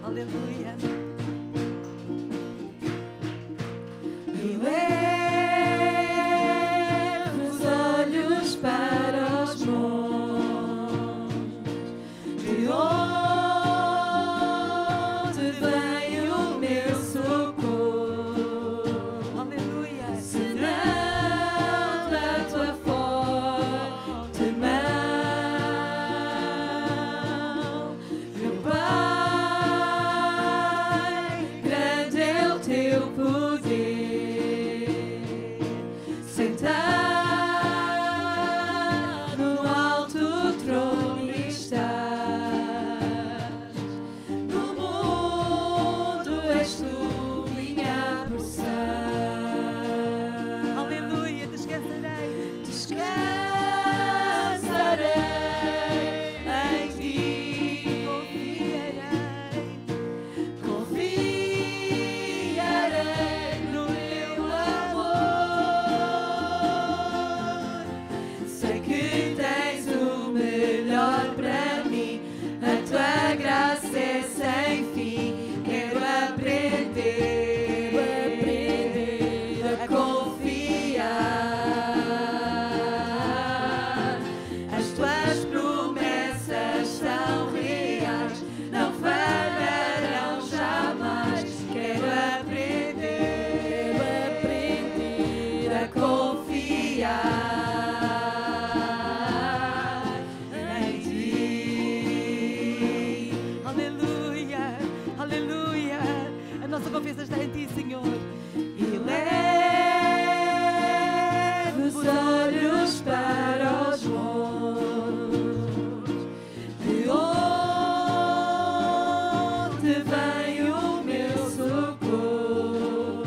Aleluia. Elevo os olhos para os montes, de onde vem o meu socorro? Aleluia. Senão da tua forte mão, meu Pai, grande é o teu poder, sentado no alto trono estás, no mundo és tu minha porção. Aleluia. Descansarei. Descansarei em ti, confiarei no teu amor. Sei que tens o melhor para mim, a tua graça é sem fim. Quero aprender a confiar. As tuas promessas são reais, não falharão jamais. Quero aprender a confiar em ti. Aleluia. Aleluia. A nossa confiança está em ti, Senhor. Elevo os olhos para os montes, de onde vem o meu socorro?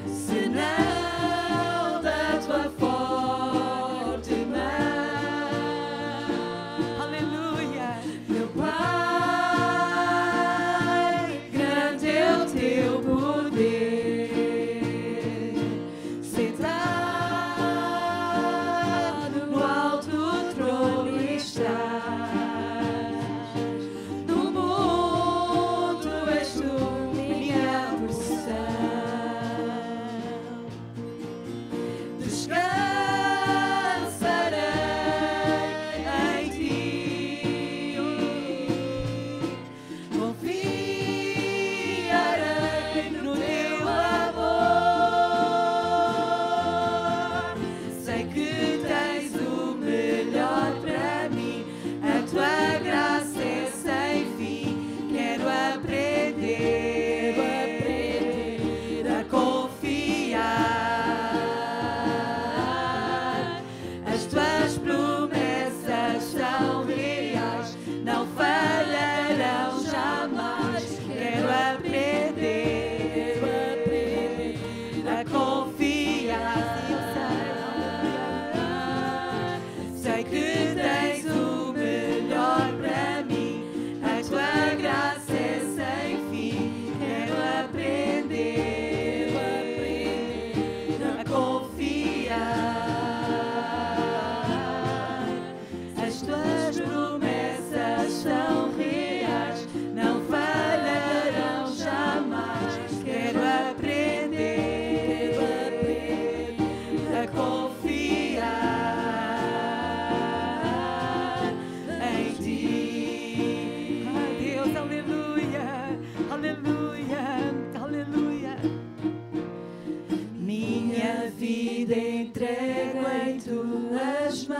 Senão da tua forte mão. Aleluia. Meu Pai, grande é o teu poder, sentado no alto trono estás, no mundo és tu minha porção. Descansarei em ti, confiarei no teu amor. Sei que tens o melhor para mim, a tua graça é sem fim. Quero aprender a confiar. As tuas promessas são reais, não falharão jamais. Quero aprender a confiar. Sei que tens o melhor para mim, a tua graça é sem fim. Quero aprender a confiar. As tuas promessas são reais, não falharão jamais. Quero aprender a confiar em ti. Ah, Deus, aleluia. Aleluia. Aleluia. Minha vida entrego em tuas mãos,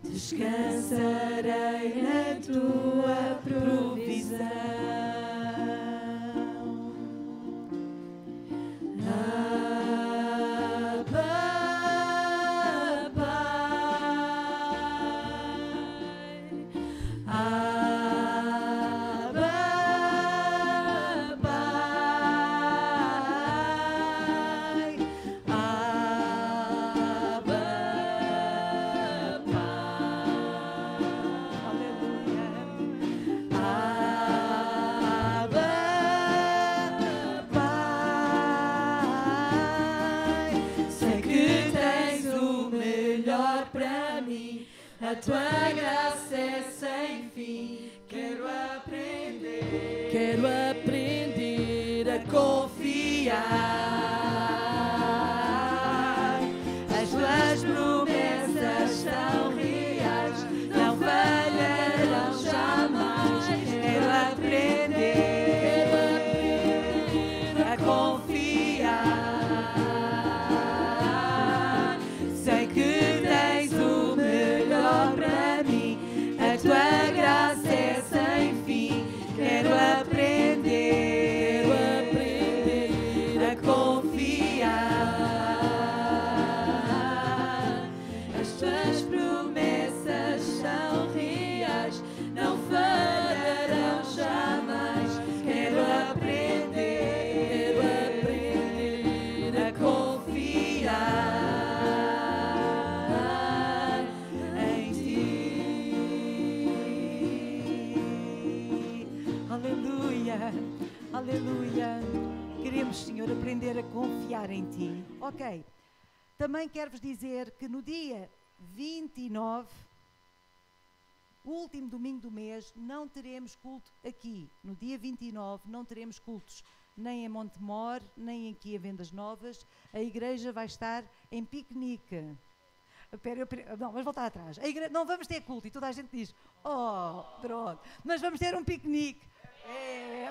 descansarei na tua provisão. Abba, Pai. Abba, Pai. Abba, Pai. Aleluia. Abba, Pai. Sei que tens o melhor para mim, a tua graça é sem Quero aprender a confiar. As tuas promessas são reais, não falharão jamais. Quero aprender a confiar. Sei que tens o melhor para mim, a tua graça é sem fim. Quero aprender a confiar. As tuas promessas são reais, não falharão jamais. Quero aprender a confiar em ti. Aleluia, aleluia. Queremos, Senhor, aprender a confiar em Ti. Ok. Também quero-vos dizer que no dia 29, o último domingo do mês, não teremos culto aqui. No dia 29 não teremos cultos nem em Montemor, nem aqui em Vendas Novas. A igreja vai estar em piquenique. Não, vamos voltar atrás. Não vamos ter culto e toda a gente diz, oh, pronto, mas vamos ter um piquenique.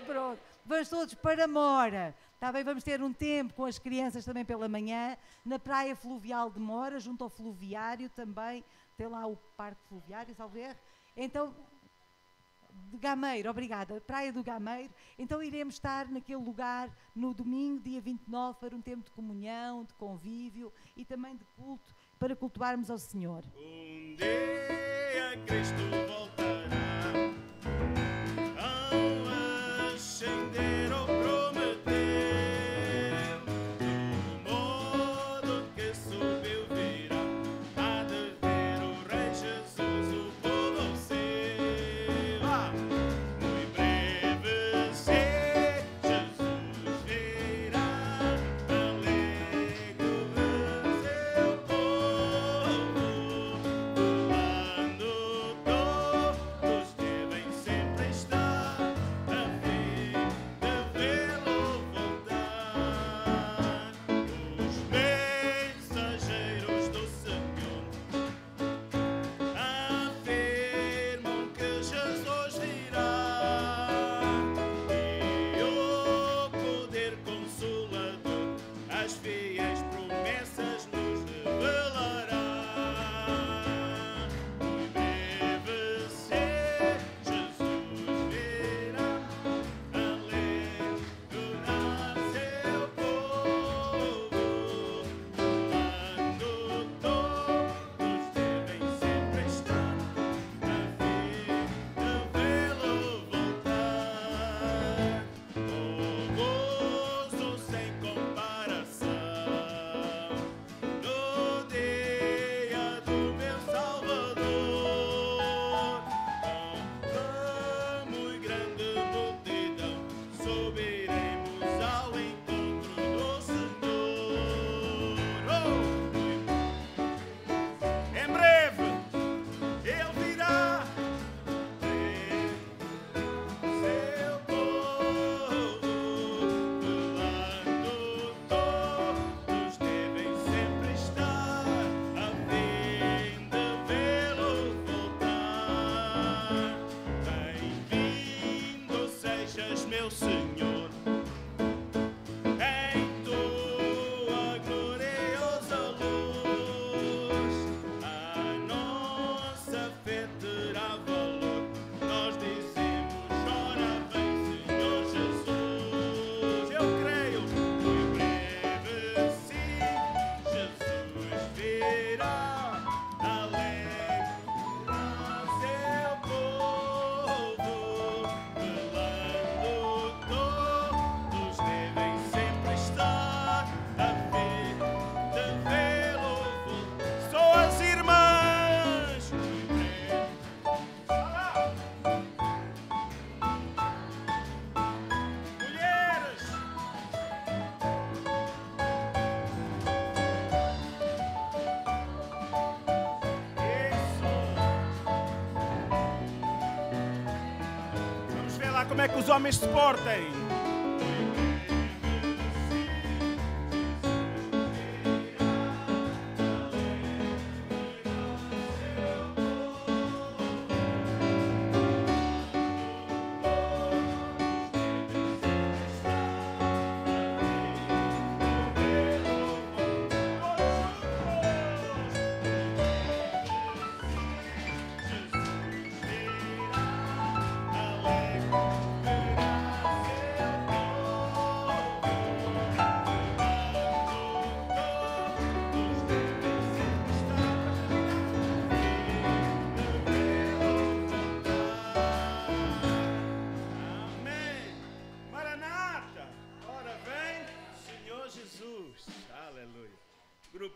Pronto. Vamos todos para Mora. Está bem? Vamos ter um tempo com as crianças também pela manhã, na praia fluvial de Mora, junto ao fluviário também. Tem lá o parque fluviário, salvo erro. Então, de Gameiro, obrigada, Praia do Gameiro. Então iremos estar naquele lugar no domingo, dia 29, para um tempo de comunhão, de convívio e também de culto, para cultuarmos ao Senhor. Um dia Cristo voltará ao ascender ou prometer, do modo que subiu virá, há de ver o Rei Jesus, o povo seu. Muito breve Jesus virá, alegre o seu povo, falando mostrar como é que os homens se portem.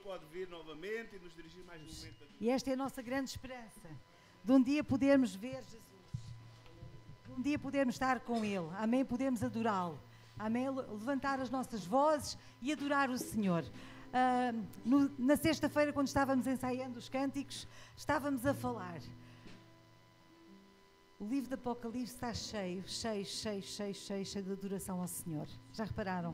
Pode vir novamente e nos dirigir mais um momento. E esta é a nossa grande esperança, de um dia podermos ver Jesus, de um dia podermos estar com Ele, amém, podemos adorá-lo, amém, levantar as nossas vozes e adorar o Senhor. Na sexta-feira, quando estávamos ensaiando os cânticos, estávamos a falar. O livro do Apocalipse está cheio de adoração ao Senhor. Já repararam?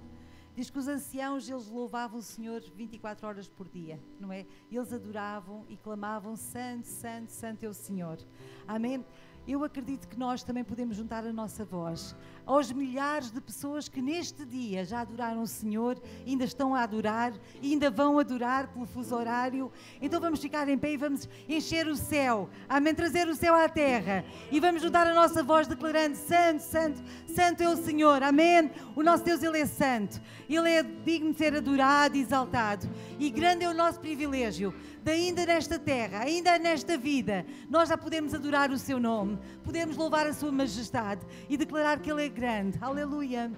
Diz que os anciãos, eles louvavam o Senhor 24 horas por dia, não é? Eles adoravam e clamavam: Santo, Santo, Santo é o Senhor. Amém? Eu acredito que nós também podemos juntar a nossa voz aos milhares de pessoas que neste dia já adoraram o Senhor, ainda estão a adorar e ainda vão adorar pelo fuso horário. Então vamos ficar em pé e vamos encher o céu, amém, trazer o céu à terra, e vamos juntar a nossa voz declarando: Santo, Santo, Santo é o Senhor, amém. O nosso Deus, Ele é santo, Ele é digno de ser adorado e exaltado, e grande é o nosso privilégio de ainda nesta terra, ainda nesta vida, nós já podemos adorar o seu nome, podemos louvar a sua majestade e declarar que Ele é grande. Aleluia.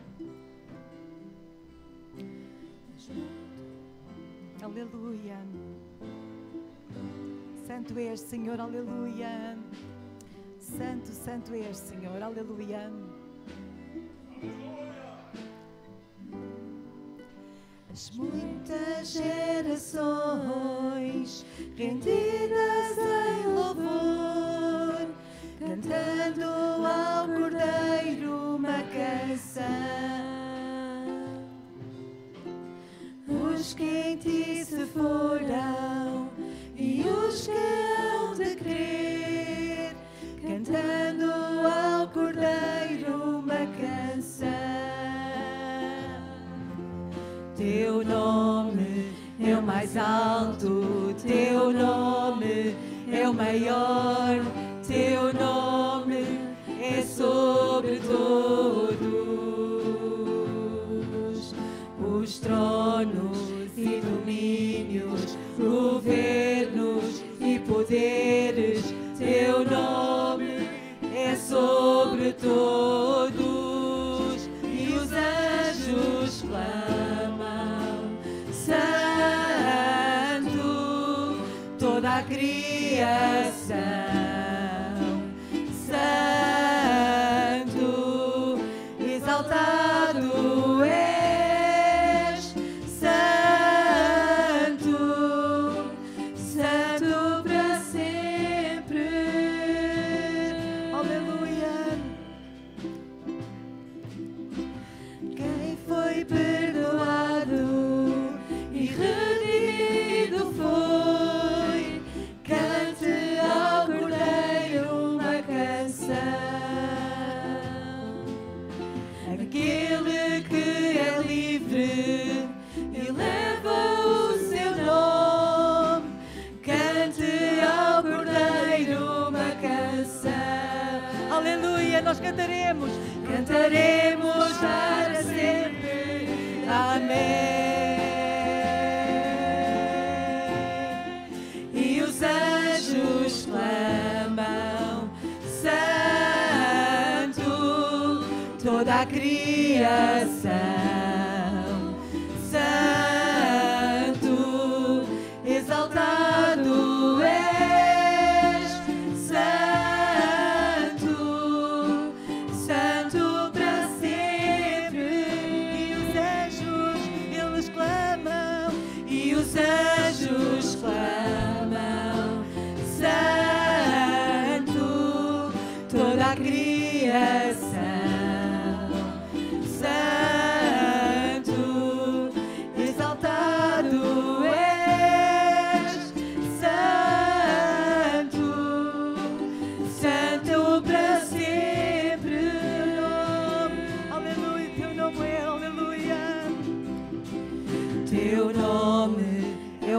Aleluia. Santo és, Senhor, aleluia. Santo, Santo és, Senhor, aleluia. As muitas gerações rendidas em louvor, cantando ao Cordeiro uma canção. Os que em ti se foram e os que hão de crer, cantando ao Cordeiro uma canção. Teu nome é o mais alto, teu nome é o maior, teu nome é sobre todos. Os tronos e domínios, governos e poderes, teu nome é sobre todos. E os anjos clamam: Santo, toda a criação. Santo, exaltado és. Santo, Santo para sempre. Aleluia. Quem foi perdoado e redimido foi, cante ao Cordeiro uma canção. Aquele que é livre e leva o seu nome, cante ao Cordeiro uma canção. Aleluia, nós cantaremos, cantaremos para sempre. Amém. E os anjos clamam: Santo, toda a criação. Santo, exaltado és. Santo, Santo para sempre. E os anjos, eles clamam, e os anjos clamam: Santo, toda a criação.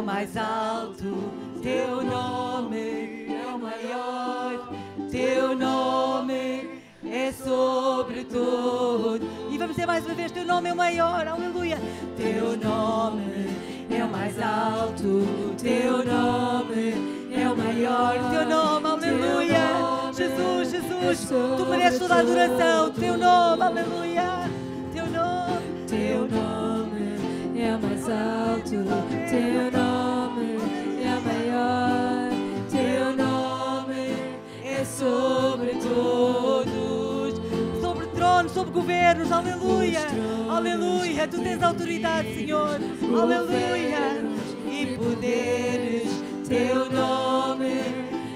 mais alto, teu nome é o maior, teu nome é sobre tudo. E vamos dizer mais uma vez, teu nome é o maior, aleluia. Teu nome é o mais alto, teu nome é o maior, teu nome, aleluia. Jesus, Jesus, tu mereces toda a adoração, teu nome, aleluia. Teu nome é o mais alto, teu nome é o maior, teu nome é sobre todos, sobre tronos, sobre governos, aleluia, aleluia, tu tens autoridade, Senhor, aleluia, e poderes, teu nome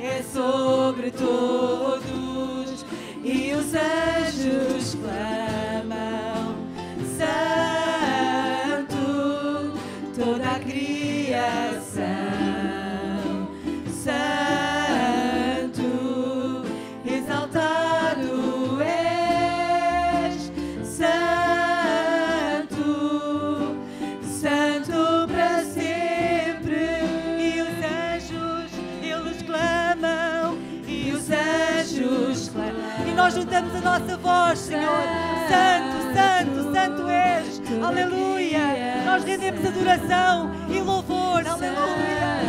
é sobre todos, e os anjos clamam, Santo, toda a criação, Santo, exaltado és, Santo, Santo para sempre, e os anjos, eles clamam, e os anjos clamam, e nós juntamos a nossa voz, Senhor, Santo, Santo, Santo és, aleluia, nós rendemos adoração e louvor, aleluia,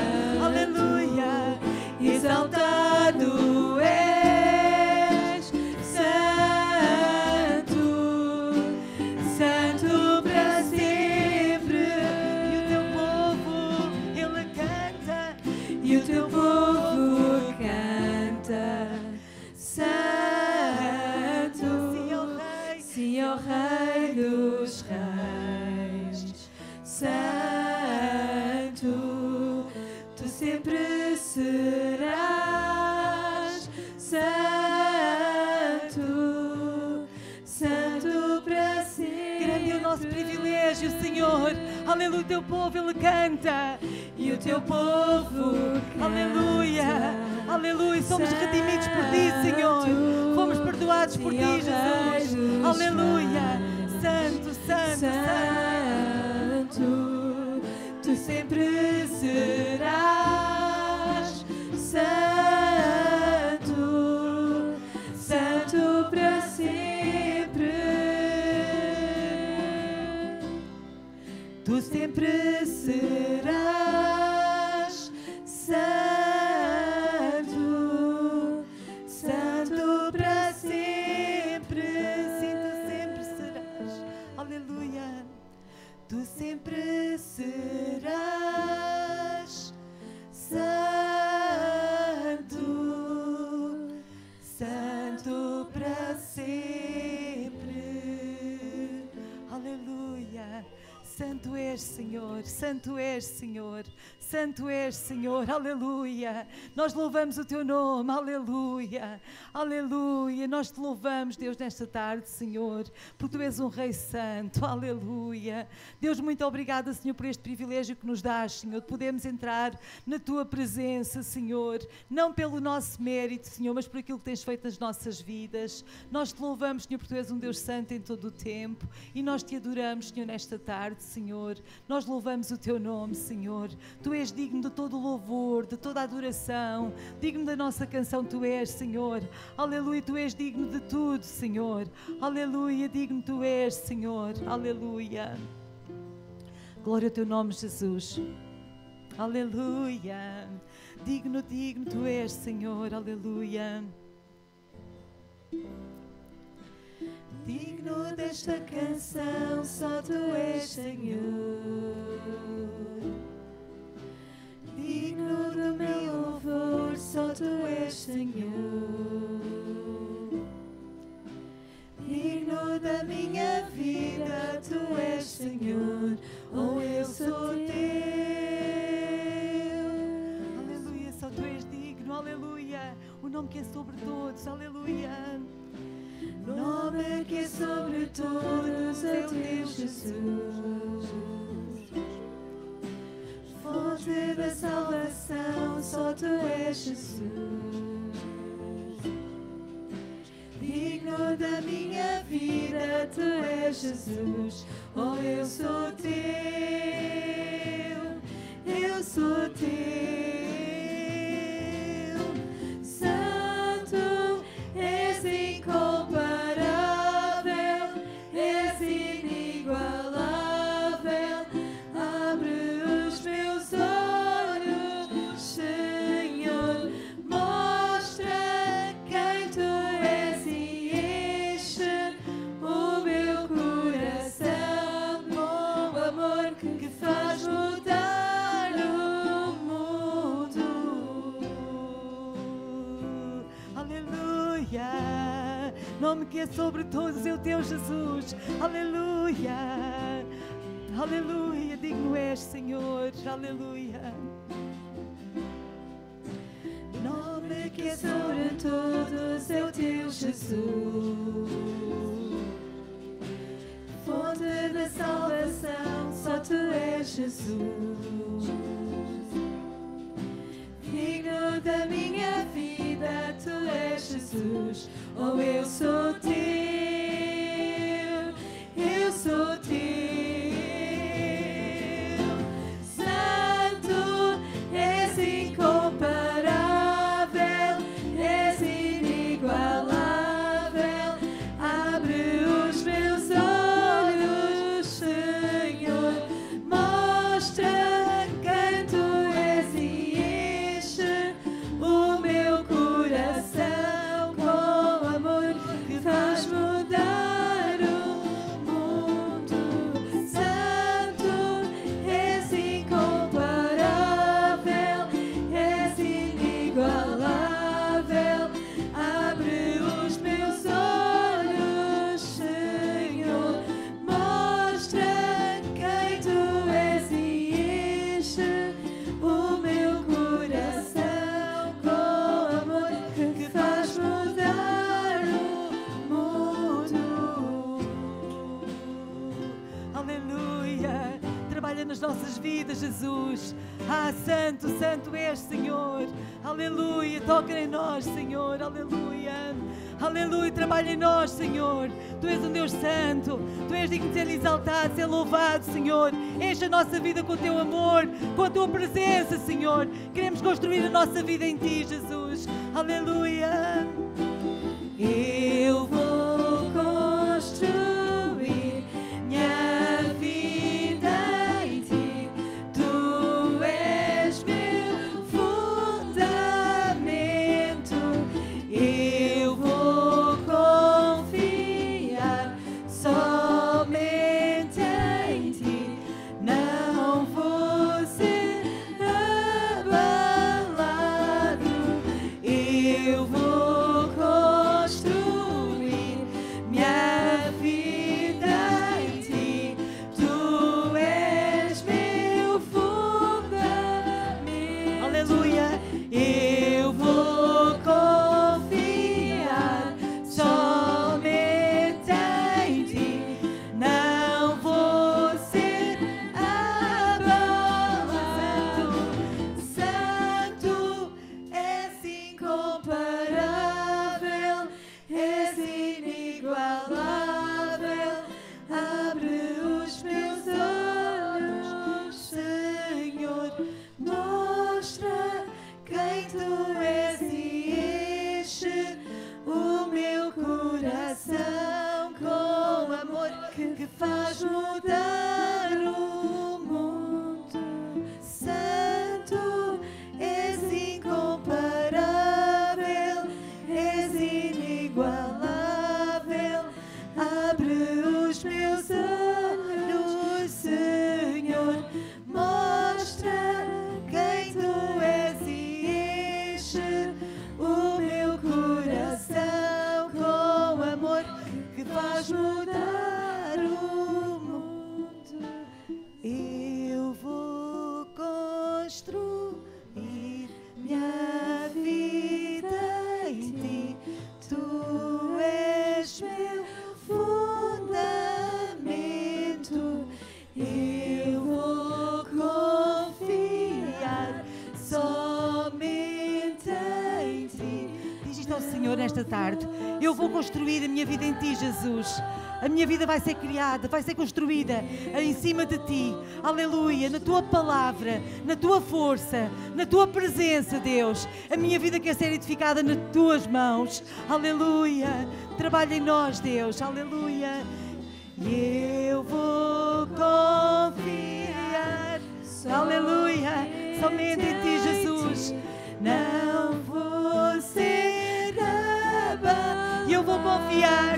aleluia, exaltado és, Santo, Santo para sempre, e o teu povo, ele canta, e o teu povo canta, Santo, sim, ó Rei dos Reis, Santo, tu sempre serás, Santo, Santo para sempre. Grande é o nosso privilégio, Senhor, aleluia, o teu povo ele canta, e o teu povo canta, aleluia, aleluia, somos redimidos por ti, Senhor, fomos perdoados por ti, Jesus, aleluia, Santo, Santo, Santo, tu sempre serás, Santo, Santo para sempre, tu sempre serás, Santo, Santo para sempre, sim, tu sempre serás, aleluia, tu sempre serás, Santo, Santo para sempre, aleluia. Santo és, Senhor, Santo és, Senhor, Santo és, Senhor, aleluia. Nós louvamos o teu nome, aleluia, aleluia. Nós te louvamos, Deus, nesta tarde, Senhor, porque tu és um Rei Santo, aleluia. Deus, muito obrigada, Senhor, por este privilégio que nos dás, Senhor, de podermos entrar na tua presença, Senhor, não pelo nosso mérito, Senhor, mas por aquilo que tens feito nas nossas vidas. Nós te louvamos, Senhor, porque tu és um Deus Santo em todo o tempo, e nós te adoramos, Senhor, nesta tarde, Senhor. Nós louvamos o teu nome, Senhor. Tu és digno de todo o louvor, de toda a adoração, digno da nossa canção, tu és, Senhor. Aleluia, tu és digno de tudo, Senhor. Aleluia, digno tu és, Senhor. Aleluia. Glória ao teu nome, Jesus. Aleluia. Digno, digno tu és, Senhor. Aleluia. Digno desta canção, só tu és, Senhor. Digno do meu louvor, só tu és, Senhor. Digno da minha vida, tu és, Senhor. Oh, eu sou teu. Aleluia, só tu és digno, aleluia. O nome que é sobre todos, aleluia. Nome que é sobre todos é o teu Jesus. Fonte da salvação, só tu és Jesus. Digno da minha vida, tu és Jesus. Oh, eu sou teu. Eu sou teu. Santo, és incomparável, és inigualável. Abre os meus olhos, Senhor, mostra quem tu és e enche o meu coração com amor que faz mudar o mundo. Aleluia. Nome que é sobre todos é o teu Jesus. Aleluia. Aleluia. Digno és, Senhor. Aleluia. Nome que é sobre todos é o teu Jesus. Fonte da salvação, só tu és Jesus. Digno da minha vida, tu és Jesus. Oh, eu sou teu, eu sou teu. Santo, és incomparável, és inigualável. Abre os meus olhos, Senhor, mostra quem tu és e enche o meu coração com amor que faz mudar o mundo. Santo, és incomparável, és inigualável. Abre os meus olhos, Senhor, mostra quem tu és e enche o meu coração com amor que faz mudar o mundo. Aleluia. Trabalha nas nossas vidas, Jesus. Ah, santo, santo és, Senhor. Aleluia. Toca em nós, Senhor. Aleluia. Aleluia. Trabalha em nós, Senhor. Tu és um Deus santo. Tu és digno de ser exaltado, ser louvado, Senhor. Enche a nossa vida com o teu amor, com a tua presença, Senhor. Queremos construir a nossa vida em ti, Jesus. Aleluia. Eu vou construir minha vida em ti. Tu és meu fundamento. Eu vou confiar somente em ti. Não vou ser abalado. Eu vou construir minha vida em ti. Tu és meu fundamento. Aleluia. Eu vou confiar somente em ti. Não vou ser abalado. Santo, és incomparável, és inigualável. Abre os meus olhos, Senhor, mostra quem tu és e enche o meu coração com amor que faz mudar o mundo. Santo, és incomparável, és inigualável. Abre os meus olhos, Senhor, mostra quem tu és e enche o meu coração com amor que faz mudar o mundo. Eu vou construir minha vida em ti. Tu tarde. Eu vou construir a minha vida em Ti, Jesus. A minha vida vai ser criada, vai ser construída em cima de Ti. Aleluia, na Tua palavra, na Tua força, na Tua presença, Deus. A minha vida quer ser edificada nas Tuas mãos. Aleluia. Trabalha em nós, Deus. Aleluia. E eu vou confiar. Aleluia. Somente em Ti, Jesus. Não vou ser abandonado. E eu vou confiar.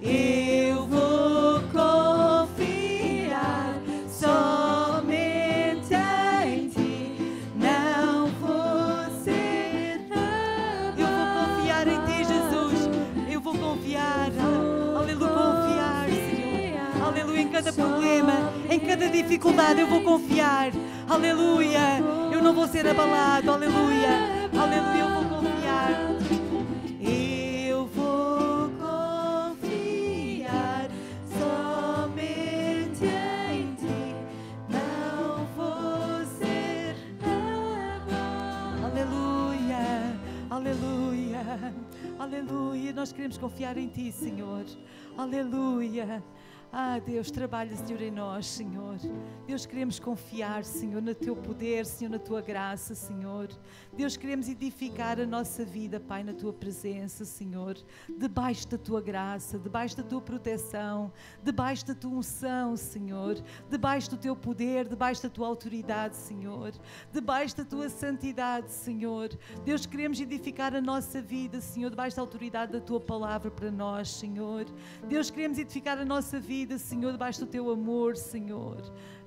Eu vou confiar somente em Ti. Não vou ser abandonado. Eu vou confiar em Ti, Jesus. Eu vou confiar. Aleluia, confiar, Senhor. Aleluia, em cada problema, em cada dificuldade eu vou confiar. Aleluia, eu não vou ser abalado. Aleluia, aleluia, eu vou confiar. Eu vou confiar somente em Ti. Não vou ser abalado. Aleluia, aleluia, aleluia. Nós queremos confiar em Ti, Senhor. Aleluia. Ah, Deus, trabalha, Senhor, em nós, Senhor. Deus, queremos confiar, Senhor, no Teu poder, Senhor, na Tua graça, Senhor. Deus, queremos edificar a nossa vida, Pai, na Tua presença, Senhor. Debaixo da Tua graça, debaixo da Tua proteção, debaixo da Tua unção, Senhor. Debaixo do Teu poder, debaixo da Tua autoridade, Senhor. Debaixo da Tua santidade, Senhor. Deus, queremos edificar a nossa vida, Senhor, debaixo da autoridade da Tua palavra para nós, Senhor. Deus, queremos edificar a nossa vida, Senhor, debaixo do Teu amor, Senhor.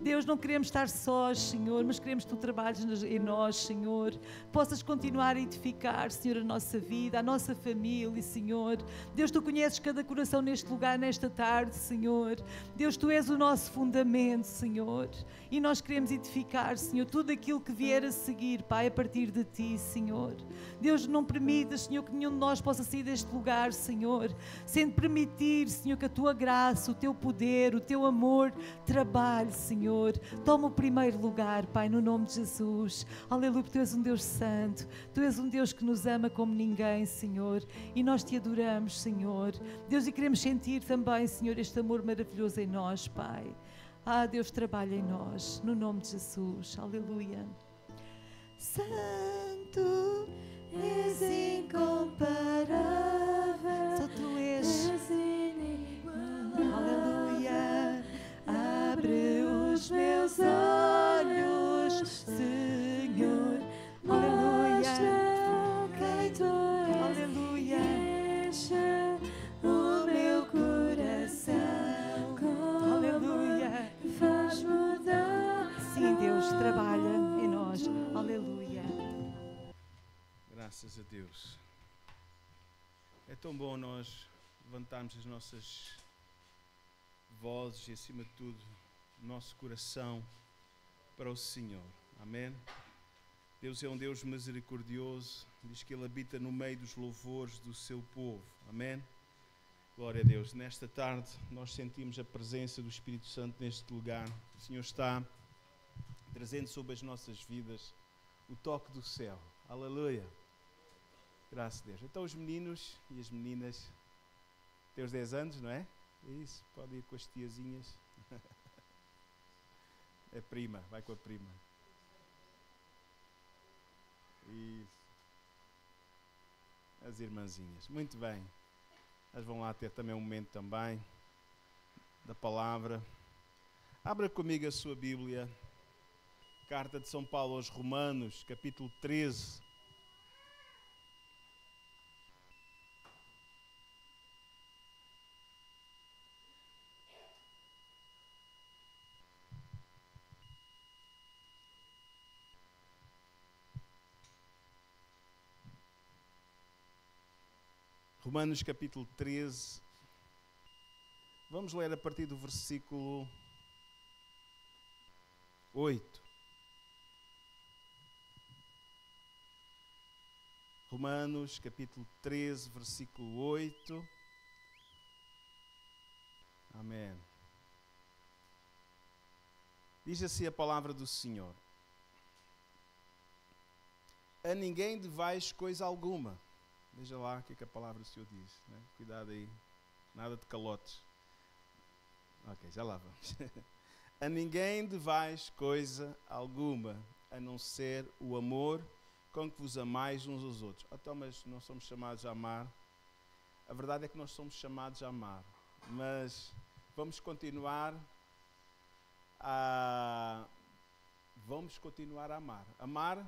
Deus, não queremos estar sós, Senhor, mas queremos que Tu trabalhes em nós, Senhor. Possas continuar a edificar, Senhor, a nossa vida, a nossa família, Senhor. Deus, Tu conheces cada coração neste lugar, nesta tarde, Senhor. Deus, Tu és o nosso fundamento, Senhor. E nós queremos edificar, Senhor, tudo aquilo que vier a seguir, Pai, a partir de Ti, Senhor. Deus, não permitas, Senhor, que nenhum de nós possa sair deste lugar, Senhor, sem permitir, Senhor, que a Tua graça, o Teu poder, o Teu amor trabalhe, Senhor. Toma o primeiro lugar, Pai, no nome de Jesus. Aleluia, porque Tu és um Deus santo. Tu és um Deus que nos ama como ninguém, Senhor. E nós Te adoramos, Senhor. Deus, e queremos sentir também, Senhor, este amor maravilhoso em nós, Pai. Ah, Deus, trabalha em nós, no nome de Jesus. Aleluia. Santo és incomparável. Só Tu és. Aleluia. Abre os meus olhos, Senhor. Aleluia. Aleluia. Encha o meu coração. Aleluia. Faz mudar. Sim, Deus, trabalha em nós. Aleluia. Graças a Deus. É tão bom nós levantarmos as nossas vozes e, acima de tudo, o nosso coração para o Senhor. Amém? Deus é um Deus misericordioso. Diz que Ele habita no meio dos louvores do seu povo. Amém? Glória a Deus. Nesta tarde nós sentimos a presença do Espírito Santo neste lugar. O Senhor está trazendo sobre as nossas vidas o toque do céu. Aleluia. Graças a Deus. Então os meninos e as meninas têm os 10 anos, não é? Isso, pode ir com as tiazinhas. É prima, vai com a prima. Isso. As irmãzinhas. Muito bem. Elas vão lá ter também um momento também da palavra. Abra comigo a sua Bíblia. Carta de São Paulo aos Romanos, capítulo 13. Romanos capítulo 13, vamos ler a partir do versículo 8. Romanos capítulo 13, versículo 8. Amém. Diz assim a palavra do Senhor: a ninguém devais coisa alguma, Veja lá o que é que a palavra do Senhor diz. Né? Cuidado aí. Nada de calotes. Ok, já lá vamos. A ninguém devais coisa alguma, a não ser o amor com que vos amais uns aos outros. Então, mas não somos chamados a amar. A verdade é que nós somos chamados a amar. Mas vamos continuar a amar. Amar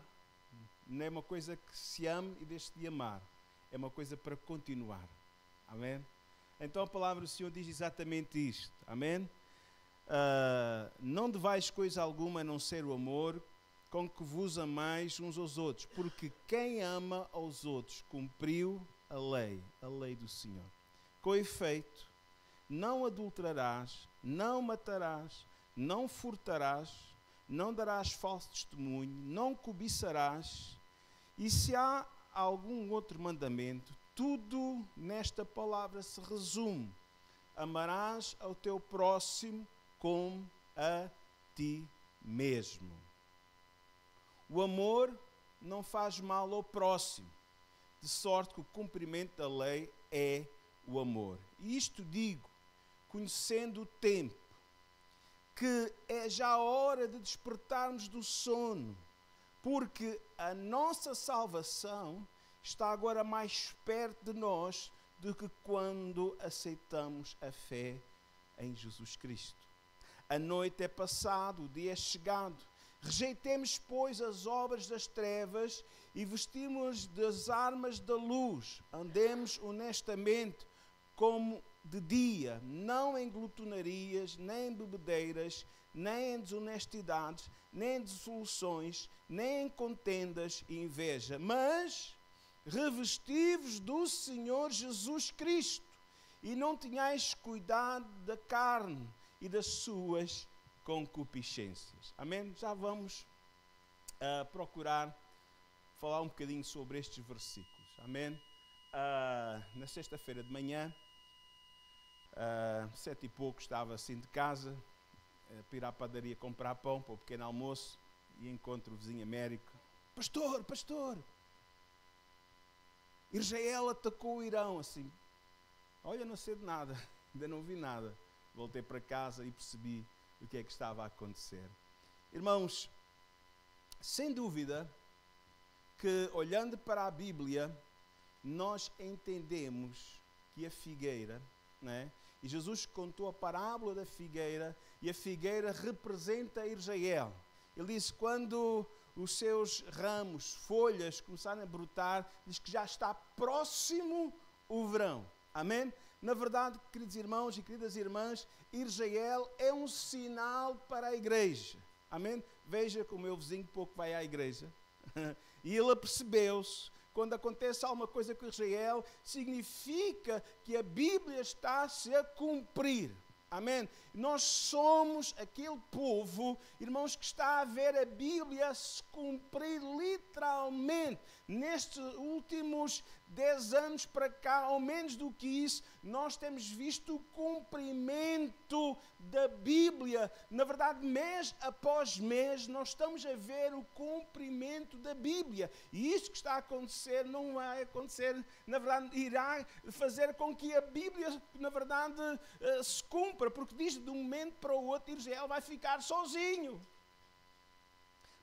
não é uma coisa que se ame e deixe de amar. É uma coisa para continuar. Amém? Então a palavra do Senhor diz exatamente isto. Amém? Não devais coisa alguma a não ser o amor com que vos amais uns aos outros. Porque quem ama aos outros cumpriu a lei do Senhor. Com efeito, não adulterarás, não matarás, não furtarás, não darás falso testemunho, não cobiçarás. E se há algum outro mandamento, tudo nesta palavra se resume. Amarás ao teu próximo como a ti mesmo. O amor não faz mal ao próximo, de sorte que o cumprimento da lei é o amor. E isto digo, conhecendo o tempo, que é já a hora de despertarmos do sono, porque a nossa salvação está agora mais perto de nós do que quando aceitamos a fé em Jesus Cristo. A noite é passada, o dia é chegado. Rejeitemos, pois, as obras das trevas e vestimos das armas da luz. Andemos honestamente como de dia, não em glutonarias, nem em bebedeiras, nem em desonestidades, nem em dissoluções, nem em contendas e inveja, mas revesti-vos do Senhor Jesus Cristo e não tenhais cuidado da carne e das suas concupiscências. Amém? Já vamos procurar falar um bocadinho sobre estes versículos. Amém? Na sexta-feira de manhã, 7 e pouco, estava assim de casa, para ir à padaria comprar pão para o pequeno almoço, e encontro o vizinho Américo. Pastor, Israel atacou o Irão, assim. Olha, não sei de nada, ainda não vi nada. Voltei para casa e percebi o que é que estava a acontecer. Irmãos, sem dúvida que, olhando para a Bíblia, nós entendemos que a figueira, né? E Jesus contou a parábola da figueira, e a figueira representa Israel. Ele disse, quando os seus ramos, folhas começarem a brotar, diz que já está próximo o verão. Amém? Na verdade, queridos irmãos e queridas irmãs, Israel é um sinal para a igreja. Amém? Veja como o meu vizinho pouco vai à igreja. E ele apercebeu-se. Quando acontece alguma coisa com Israel, significa que a Bíblia está-se a cumprir. Amém? Nós somos aquele povo, irmãos, que está a ver a Bíblia se cumprir literalmente. Nestes últimos 10 anos para cá, ou menos do que isso, nós temos visto o cumprimento da Bíblia. Na verdade, mês após mês, nós estamos a ver o cumprimento da Bíblia. E isso que está a acontecer não vai acontecer, na verdade, irá fazer com que a Bíblia, na verdade, se cumpra, porque diz de um momento para o outro, Israel vai ficar sozinho.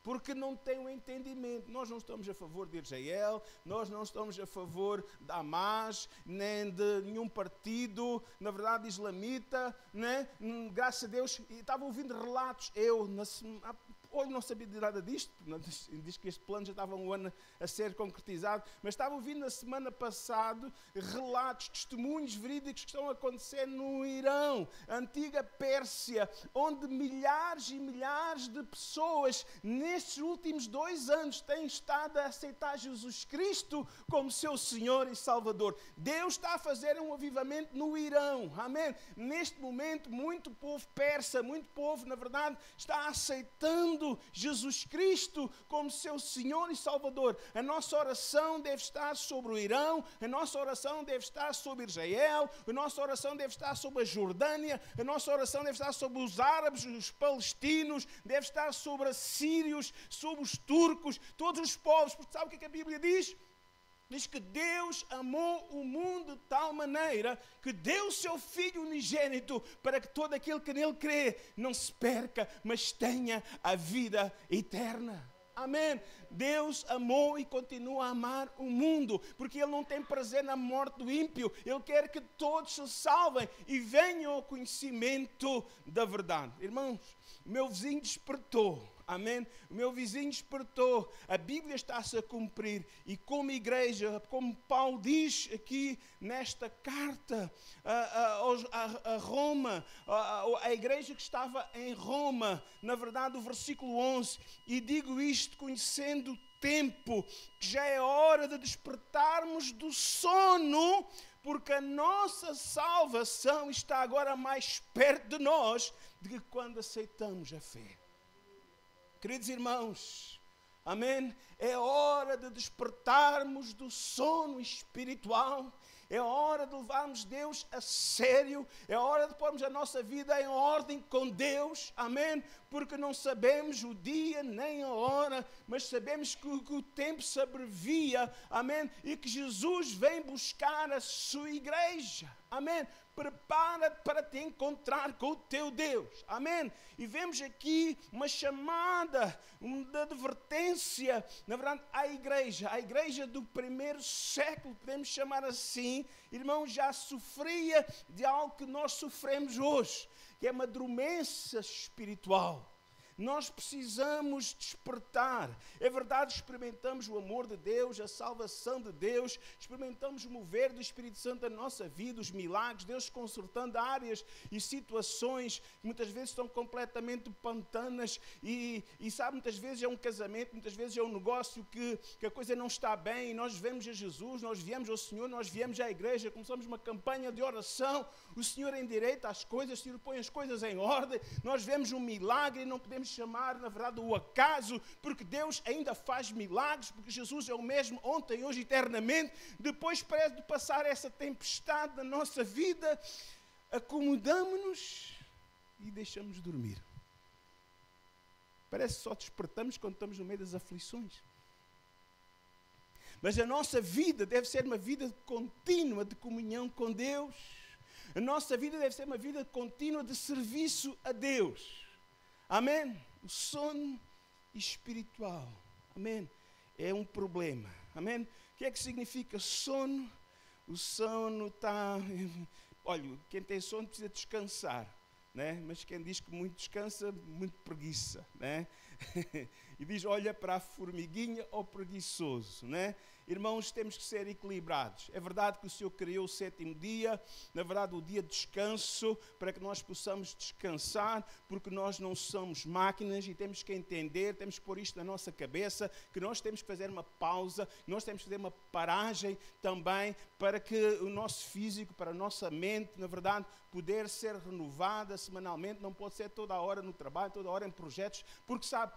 Porque não tem o entendimento. Nós não estamos a favor de Israel, nós não estamos a favor da Hamas, nem de nenhum partido, na verdade, islamita, né? Graças a Deus, e estava ouvindo relatos, hoje não sabia de nada disto, diz que este plano já estava um ano a ser concretizado, mas estava ouvindo na semana passada relatos, testemunhos verídicos que estão a acontecer no Irão, antiga Pérsia, onde milhares e milhares de pessoas nestes últimos 2 anos têm estado a aceitar Jesus Cristo como seu Senhor e Salvador. Deus está a fazer um avivamento no Irão, amém? Neste momento, muito povo persa, muito povo, na verdade, está aceitando Jesus Cristo como seu Senhor e Salvador. A nossa oração deve estar sobre o Irão, a nossa oração deve estar sobre Israel, a nossa oração deve estar sobre a Jordânia, a nossa oração deve estar sobre os árabes, os palestinos, deve estar sobre os sírios, sobre os turcos, todos os povos, porque sabe o que a Bíblia diz? Diz que Deus amou o mundo de tal maneira que deu o seu Filho unigênito para que todo aquele que nele crê não se perca, mas tenha a vida eterna. Amém. Deus amou e continua a amar o mundo, porque Ele não tem prazer na morte do ímpio. Ele quer que todos se salvem e venham ao conhecimento da verdade. Irmãos, o meu vizinho despertou. Amém? O meu vizinho despertou. A Bíblia está-se a cumprir. E como igreja, como Paulo diz aqui nesta carta a Roma, a igreja que estava em Roma, na verdade o versículo 11, e digo isto conhecendo o tempo, que já é hora de despertarmos do sono, porque a nossa salvação está agora mais perto de nós do que quando aceitamos a fé. Queridos irmãos, amém? É hora de despertarmos do sono espiritual. É hora de levarmos Deus a sério. É hora de pormos a nossa vida em ordem com Deus. Amém? Porque não sabemos o dia nem a hora, mas sabemos que o tempo se abrevia. Amém? E que Jesus vem buscar a sua igreja. Amém? Prepara-te para te encontrar com o teu Deus. Amém? E vemos aqui uma chamada, uma advertência, na verdade, à igreja. A igreja do primeiro século, podemos chamar assim, irmão, já sofria de algo que nós sofremos hoje, que é uma dormência espiritual. Nós precisamos despertar. É verdade, experimentamos o amor de Deus, a salvação de Deus, experimentamos o mover do Espírito Santo na nossa vida, os milagres, Deus consertando áreas e situações que muitas vezes estão completamente pantanas e sabe, muitas vezes é um casamento, muitas vezes é um negócio que a coisa não está bem e nós vemos a Jesus, nós viemos ao Senhor, nós viemos à igreja, começamos uma campanha de oração, o Senhor endireita as coisas, o Senhor põe as coisas em ordem, nós vemos um milagre e não podemos chamar, na verdade, o acaso, porque Deus ainda faz milagres, porque Jesus é o mesmo ontem, hoje, eternamente. Depois parece de passar essa tempestade na nossa vida, acomodamos-nos e deixamos de dormir. Parece que só despertamos quando estamos no meio das aflições. Mas a nossa vida deve ser uma vida contínua de comunhão com Deus. A nossa vida deve ser uma vida contínua de serviço a Deus. Amém? O sono espiritual, amém? É um problema, amém? O que é que significa sono? O sono está... Olha, quem tem sono precisa descansar, né? Mas quem diz que muito descansa, muito preguiça, né? E diz, olha para a formiguinha ou preguiçoso, né? Irmãos, temos que ser equilibrados. É verdade que o Senhor criou o sétimo dia, na verdade o dia de descanso, para que nós possamos descansar, porque nós não somos máquinas e temos que entender, temos que pôr isto na nossa cabeça, que nós temos que fazer uma pausa, nós temos que fazer uma paragem também, para que o nosso físico, para a nossa mente, na verdade, poder ser renovada semanalmente, não pode ser toda a hora no trabalho, toda a hora em projetos, porque sabe,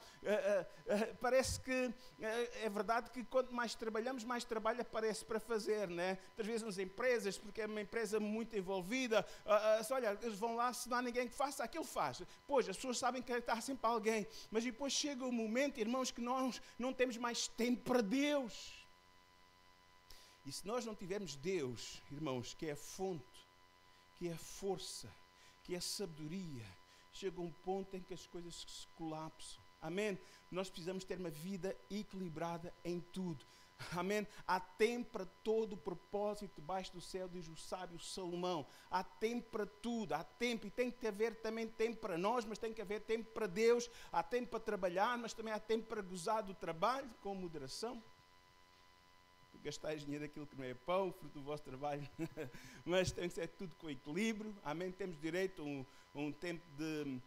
parece que é verdade que quanto mais trabalhamos, mais trabalho aparece para fazer, né? Às vezes nas empresas, porque é uma empresa muito envolvida, olha, eles vão lá, se não há ninguém que faça, aquilo faz. Pois, as pessoas sabem que está sempre alguém, mas depois chega o momento, irmãos, que nós não temos mais tempo para Deus. E se nós não tivermos Deus, irmãos, que é a fonte, que é a força, que é a sabedoria, chega um ponto em que as coisas se colapsam. Amém? Nós precisamos ter uma vida equilibrada em tudo. Amém? Há tempo para todo o propósito debaixo do céu, diz o sábio Salomão. Há tempo para tudo, há tempo, e tem que haver também tempo para nós, mas tem que haver tempo para Deus. Há tempo para trabalhar, mas também há tempo para gozar do trabalho, com moderação. Gastar dinheiro daquilo que não é pão, fruto do vosso trabalho, mas tem que ser tudo com equilíbrio. Amém? Temos direito a um tempo de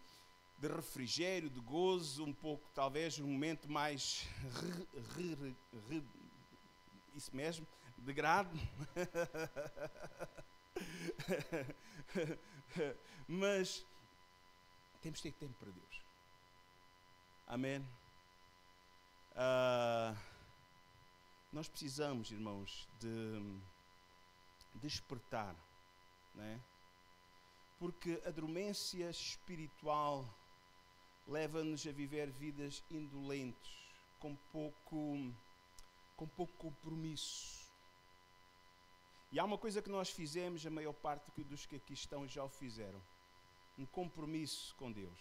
refrigério, de gozo, um pouco, talvez, um momento mais, isso mesmo, de grado. Mas temos que ter tempo para Deus. Amém? Nós precisamos, irmãos, de despertar, né? Porque a dormência espiritual leva-nos a viver vidas indolentes, com pouco compromisso, E há uma coisa que nós fizemos, a maior parte dos que aqui estão já o fizeram. Um compromisso com Deus.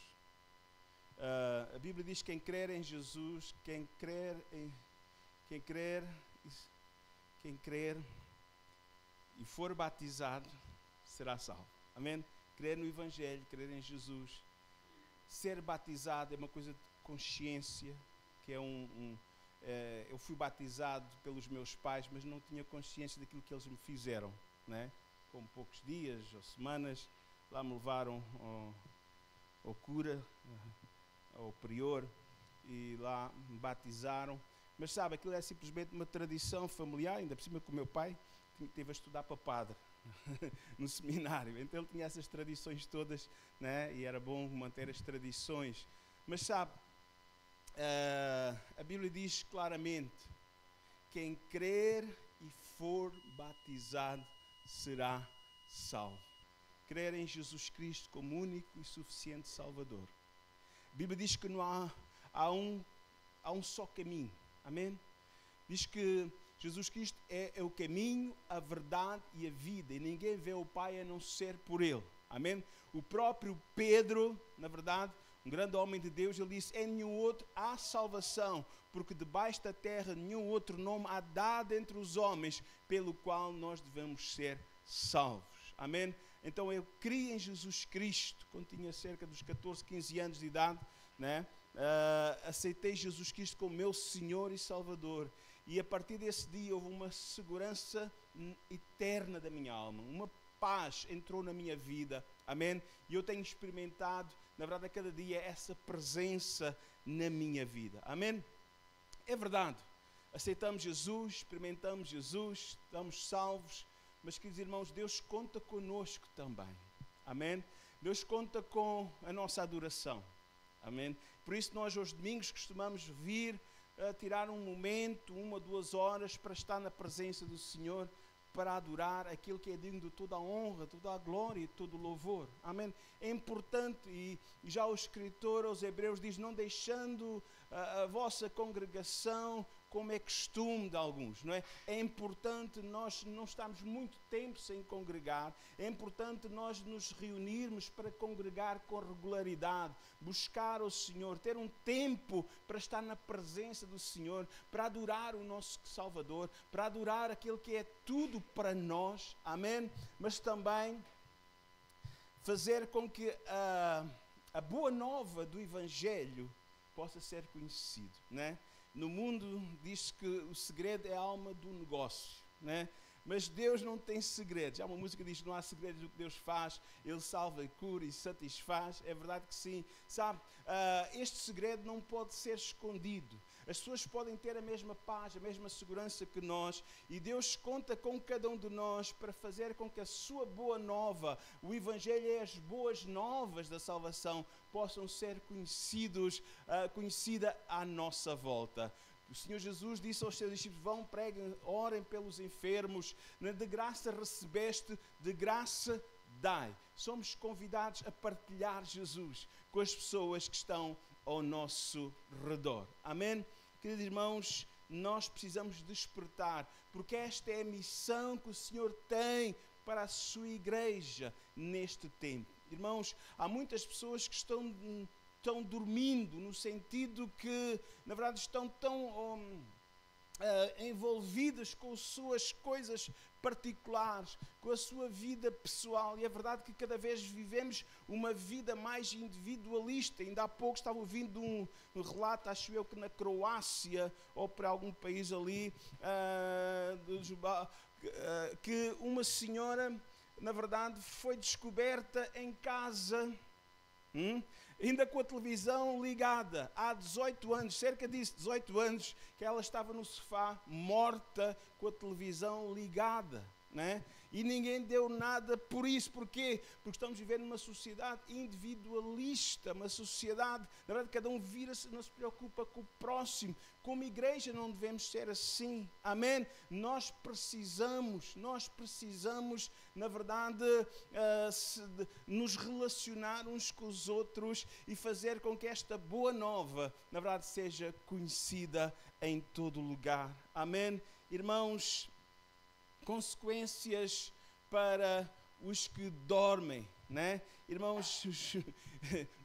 A Bíblia diz que quem crer em Jesus, quem crer e for batizado, será salvo. Amém? Crer no Evangelho, crer em Jesus. Ser batizado é uma coisa de consciência, que é eu fui batizado pelos meus pais, mas não tinha consciência daquilo que eles me fizeram, né? Com poucos dias ou semanas, lá me levaram ao cura, ao prior, e lá me batizaram. Mas sabe, aquilo é simplesmente uma tradição familiar, ainda por cima que o meu pai teve a estudar para padre no seminário, então ele tinha essas tradições todas, né? E era bom manter as tradições. Mas sabe, a Bíblia diz claramente: quem crer e for batizado será salvo. Crer em Jesus Cristo como único e suficiente Salvador. A Bíblia diz que não há um só caminho. Amém? Diz que Jesus Cristo é o caminho, a verdade e a vida, e ninguém vê o Pai a não ser por Ele. Amém? O próprio Pedro, na verdade, um grande homem de Deus, ele disse: em nenhum outro há salvação, porque debaixo da terra nenhum outro nome há dado entre os homens, pelo qual nós devemos ser salvos. Amém? Então eu criei em Jesus Cristo, quando tinha cerca dos 14, 15 anos de idade, né? Aceitei Jesus Cristo como meu Senhor e Salvador. E a partir desse dia houve uma segurança eterna da minha alma, uma paz entrou na minha vida, amém? E eu tenho experimentado, na verdade, a cada dia essa presença na minha vida, amém? É verdade, aceitamos Jesus, experimentamos Jesus, estamos salvos, mas, queridos irmãos, Deus conta conosco também, amém? Deus conta com a nossa adoração, amém? Por isso nós aos domingos costumamos vir tirar um momento, 1 ou 2 horas para estar na presença do Senhor, para adorar aquilo que é digno de toda a honra, toda a glória e todo o louvor. Amém? É importante, e já o escritor aos Hebreus diz: não deixando a vossa congregação, como é costume de alguns, não é? É importante nós não estarmos muito tempo sem congregar, é importante nós nos reunirmos para congregar com regularidade, buscar o Senhor, ter um tempo para estar na presença do Senhor, para adorar o nosso Salvador, para adorar aquele que é tudo para nós, amém? Mas também fazer com que a boa nova do Evangelho possa ser conhecido, né? No mundo diz que o segredo é a alma do negócio, né? Mas Deus não tem segredos. Há uma música que diz que não há segredos do que Deus faz, Ele salva e cura e satisfaz. É verdade que sim. Sabe, este segredo não pode ser escondido. As pessoas podem ter a mesma paz, a mesma segurança que nós, e Deus conta com cada um de nós para fazer com que a sua boa nova, o Evangelho e as boas novas da salvação possam ser conhecida à nossa volta. O Senhor Jesus disse aos seus discípulos: vão, preguem, orem pelos enfermos, de graça recebeste, de graça dai. Somos convidados a partilhar Jesus com as pessoas que estão ao nosso redor. Amém? Queridos irmãos, nós precisamos despertar, porque esta é a missão que o Senhor tem para a sua igreja neste tempo. Irmãos, há muitas pessoas que estão dormindo, no sentido que, na verdade, estão tão envolvidas com as suas coisas particulares, com a sua vida pessoal, e é verdade que cada vez vivemos uma vida mais individualista. Ainda há pouco estava ouvindo um relato, acho eu que na Croácia ou para algum país ali, que uma senhora, na verdade, foi descoberta em casa, ainda com a televisão ligada, há 18 anos, cerca disso, 18 anos, que ela estava no sofá, morta, com a televisão ligada, né? E ninguém deu nada por isso. Porquê? Porque estamos vivendo numa sociedade individualista, uma sociedade, na verdade, cada um vira-se, não se preocupa com o próximo. Como igreja não devemos ser assim, amém? Nós precisamos, na verdade, nos relacionar uns com os outros e fazer com que esta boa nova, na verdade, seja conhecida em todo lugar, amém? Irmãos, consequências para os que dormem, né? Irmãos,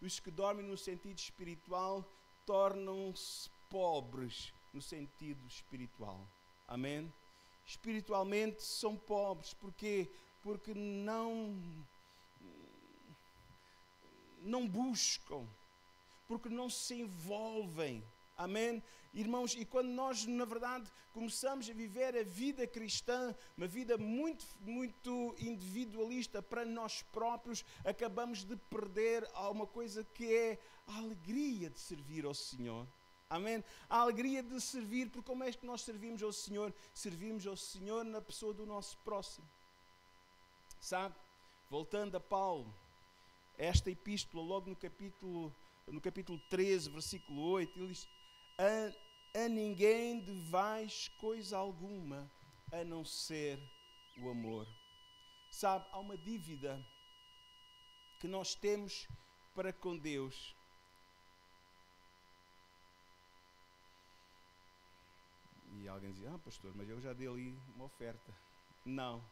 os que dormem no sentido espiritual tornam-se pobres no sentido espiritual. Amém? Espiritualmente são pobres. Porquê? Porque não buscam, porque não se envolvem. Amém? Irmãos, e quando nós, na verdade, começamos a viver a vida cristã, uma vida muito, muito individualista para nós próprios, acabamos de perder alguma coisa que é a alegria de servir ao Senhor. Amém? A alegria de servir, porque como é que nós servimos ao Senhor? Servimos ao Senhor na pessoa do nosso próximo. Sabe? Voltando a Paulo, esta epístola, logo no capítulo 13, versículo 8, ele diz: a ninguém devais coisa alguma, a não ser o amor. Sabe, há uma dívida que nós temos para com Deus. E alguém diz: pastor, mas eu já dei ali uma oferta. Não,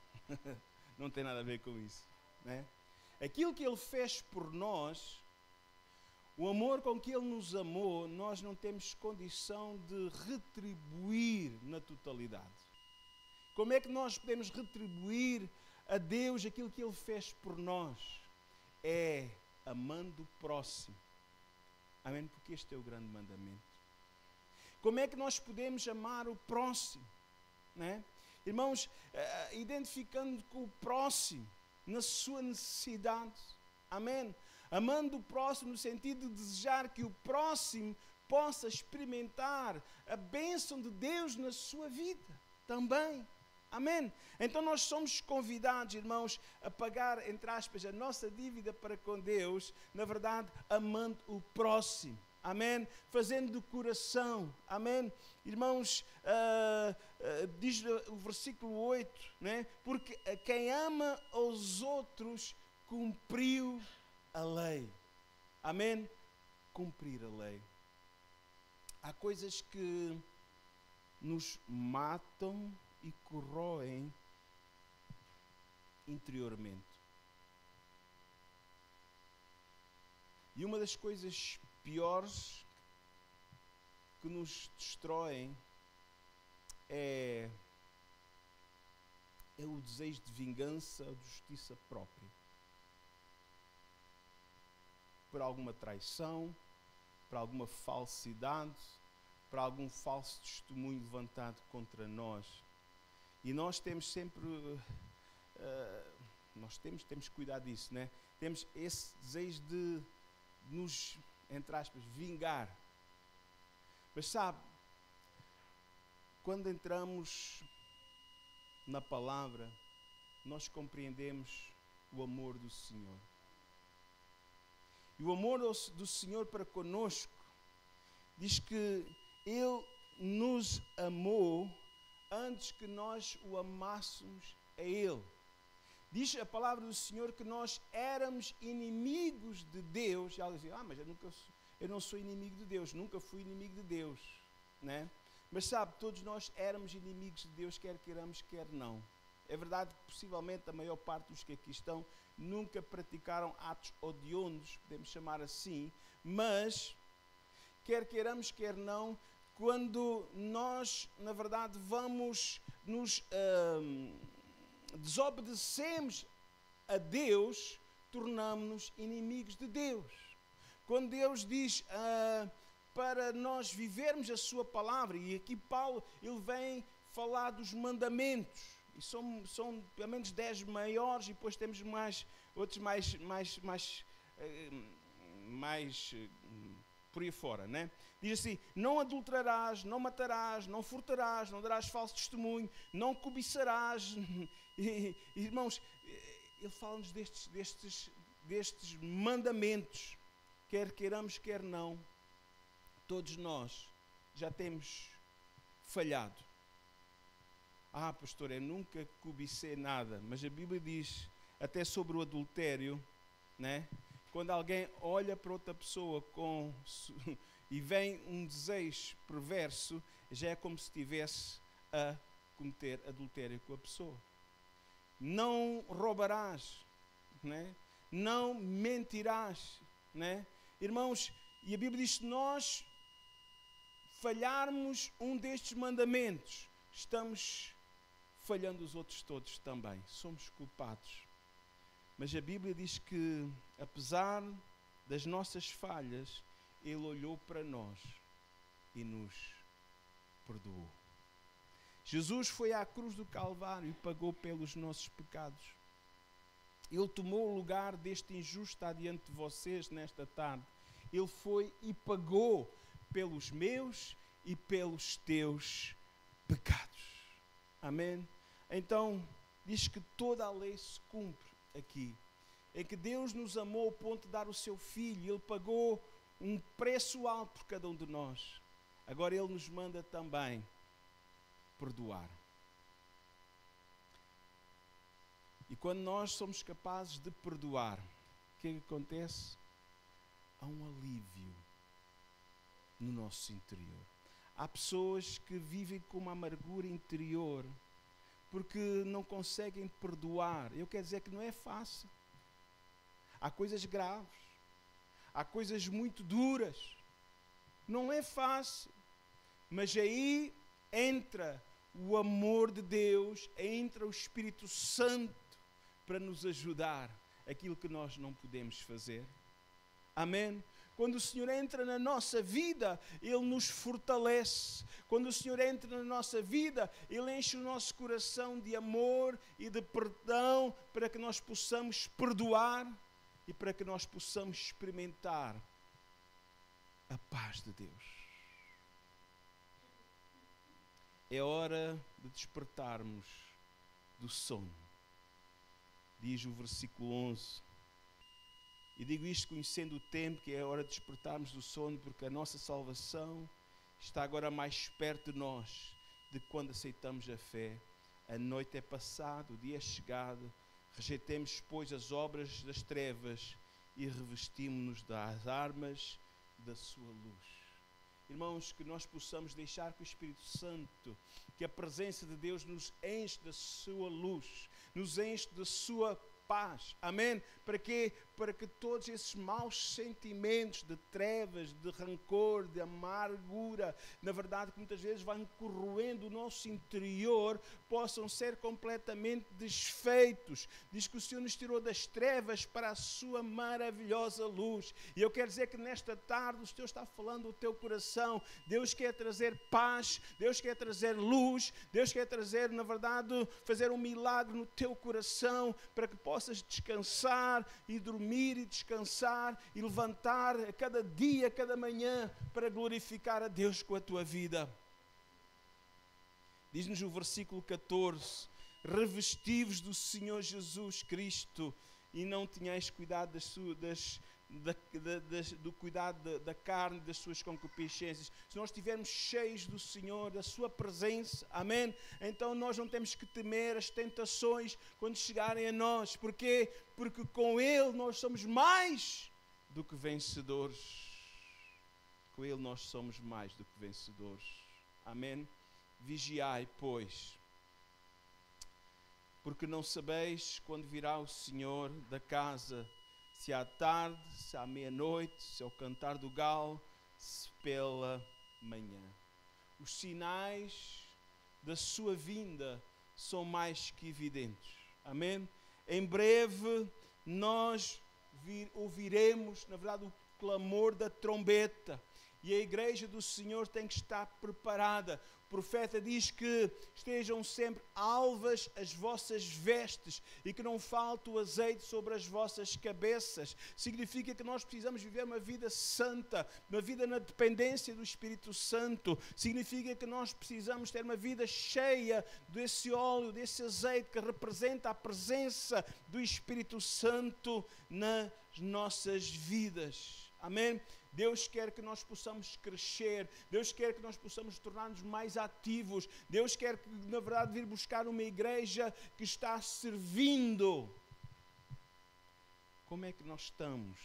não tem nada a ver com isso, né? Aquilo que Ele fez por nós, o amor com que Ele nos amou, nós não temos condição de retribuir na totalidade. Como é que nós podemos retribuir a Deus aquilo que Ele fez por nós? É amando o próximo. Amém? Porque este é o grande mandamento. Como é que nós podemos amar o próximo? Né? Irmãos, identificando com o próximo na sua necessidade. Amém? Amando o próximo no sentido de desejar que o próximo possa experimentar a bênção de Deus na sua vida também. Amém? Então nós somos convidados, irmãos, a pagar, entre aspas, a nossa dívida para com Deus, na verdade, amando o próximo. Amém? Fazendo de coração. Amém? Irmãos, diz o versículo 8, né? Porque quem ama aos outros cumpriu a lei. Amém? Cumprir a lei. Há coisas que nos matam e corroem interiormente. E uma das coisas piores que nos destroem é o desejo de vingança ou de justiça própria. Por alguma traição, por alguma falsidade, por algum falso testemunho levantado contra nós. E nós temos sempre, temos que cuidar disso, né? Temos esse desejo de nos, entre aspas, vingar. Mas sabe, quando entramos na palavra, nós compreendemos o amor do Senhor. E o amor do Senhor para conosco diz que Ele nos amou antes que nós o amássemos a Ele. Diz a palavra do Senhor que nós éramos inimigos de Deus. E ela diz: mas eu não sou inimigo de Deus, nunca fui inimigo de Deus, né? Mas sabe, todos nós éramos inimigos de Deus, quer queiramos, quer não. É verdade que possivelmente a maior parte dos que aqui estão nunca praticaram atos odiondos, podemos chamar assim, mas quer queiramos, quer não, quando nós, na verdade, vamos nos desobedecemos a Deus, tornamos-nos inimigos de Deus. Quando Deus diz para nós vivermos a sua palavra, e aqui Paulo ele vem falar dos mandamentos, e são pelo menos 10 maiores, e depois temos outros mais por aí fora, né? Diz assim: não adulterarás, não matarás, não furtarás, não darás falso testemunho, não cobiçarás. E, irmãos, ele fala-nos destes mandamentos, quer queiramos, quer não, todos nós já temos falhado. Pastor, eu nunca cobicei nada, mas a Bíblia diz, até sobre o adultério, né? Quando alguém olha para outra pessoa e vem um desejo perverso, já é como se estivesse a cometer adultério com a pessoa. Não roubarás, né? Não mentirás, né? Irmãos, e a Bíblia diz que nós falharmos um destes mandamentos, estamos falhando os outros todos também. Somos culpados. Mas a Bíblia diz que, apesar das nossas falhas, Ele olhou para nós e nos perdoou. Jesus foi à cruz do Calvário e pagou pelos nossos pecados. Ele tomou o lugar deste injusto adiante de vocês nesta tarde. Ele foi e pagou pelos meus e pelos teus pecados. Amém? Então, diz que toda a lei se cumpre aqui. Em que Deus nos amou ao ponto de dar o seu Filho. Ele pagou um preço alto por cada um de nós. Agora Ele nos manda também perdoar. E quando nós somos capazes de perdoar, o que é que acontece? Há um alívio no nosso interior. Há pessoas que vivem com uma amargura interior porque não conseguem perdoar. Eu quero dizer que não é fácil. Há coisas graves. Há coisas muito duras. Não é fácil. Mas aí entra o amor de Deus, entra o Espírito Santo para nos ajudar aquilo que nós não podemos fazer. Amém? Quando o Senhor entra na nossa vida, Ele nos fortalece. Quando o Senhor entra na nossa vida, Ele enche o nosso coração de amor e de perdão para que nós possamos perdoar e para que nós possamos experimentar a paz de Deus. É hora de despertarmos do sono. Diz o versículo 11. E digo isto conhecendo o tempo, que é hora de despertarmos do sono, porque a nossa salvação está agora mais perto de nós de quando aceitamos a fé. A noite é passada, o dia é chegado. Rejeitemos, pois, as obras das trevas e revestimos-nos das armas da sua luz. Irmãos, que nós possamos deixar que o Espírito Santo, que a presença de Deus nos enche da sua luz, nos enche da sua paz. Amém? Para quê? Para que todos esses maus sentimentos de trevas, de rancor, de amargura, na verdade que muitas vezes vão corroendo o nosso interior, possam ser completamente desfeitos. Diz que o Senhor nos tirou das trevas para a sua maravilhosa luz. E eu quero dizer que nesta tarde o Senhor está falando ao teu coração. Deus quer trazer paz, Deus quer trazer luz, Deus quer trazer, na verdade, fazer um milagre no teu coração para que possas descansar e dormir e descansar e levantar a cada dia, a cada manhã para glorificar a Deus com a tua vida. Diz-nos o versículo 14: revesti-vos do Senhor Jesus Cristo e não tenhais cuidado do cuidado da carne, das suas concupiscências. Se nós estivermos cheios do Senhor, da sua presença, amém? Então nós não temos que temer as tentações quando chegarem a nós. Porquê? Porque com Ele nós somos mais do que vencedores. Com Ele nós somos mais do que vencedores. Amém? Vigiai, pois, porque não sabeis quando virá o Senhor da casa, se à tarde, se à meia-noite, se ao cantar do galo, se pela manhã. Os sinais da sua vinda são mais que evidentes. Amém? Em breve nós ouviremos, na verdade, o clamor da trombeta. E a igreja do Senhor tem que estar preparada. O profeta diz que estejam sempre alvas as vossas vestes e que não falte o azeite sobre as vossas cabeças. Significa que nós precisamos viver uma vida santa, uma vida na dependência do Espírito Santo. Significa que nós precisamos ter uma vida cheia desse óleo, desse azeite que representa a presença do Espírito Santo nas nossas vidas. Amém? Deus quer que nós possamos crescer. Deus quer que nós possamos tornar-nos mais ativos. Deus quer que, na verdade, vir buscar uma igreja que está servindo. Como é que nós estamos?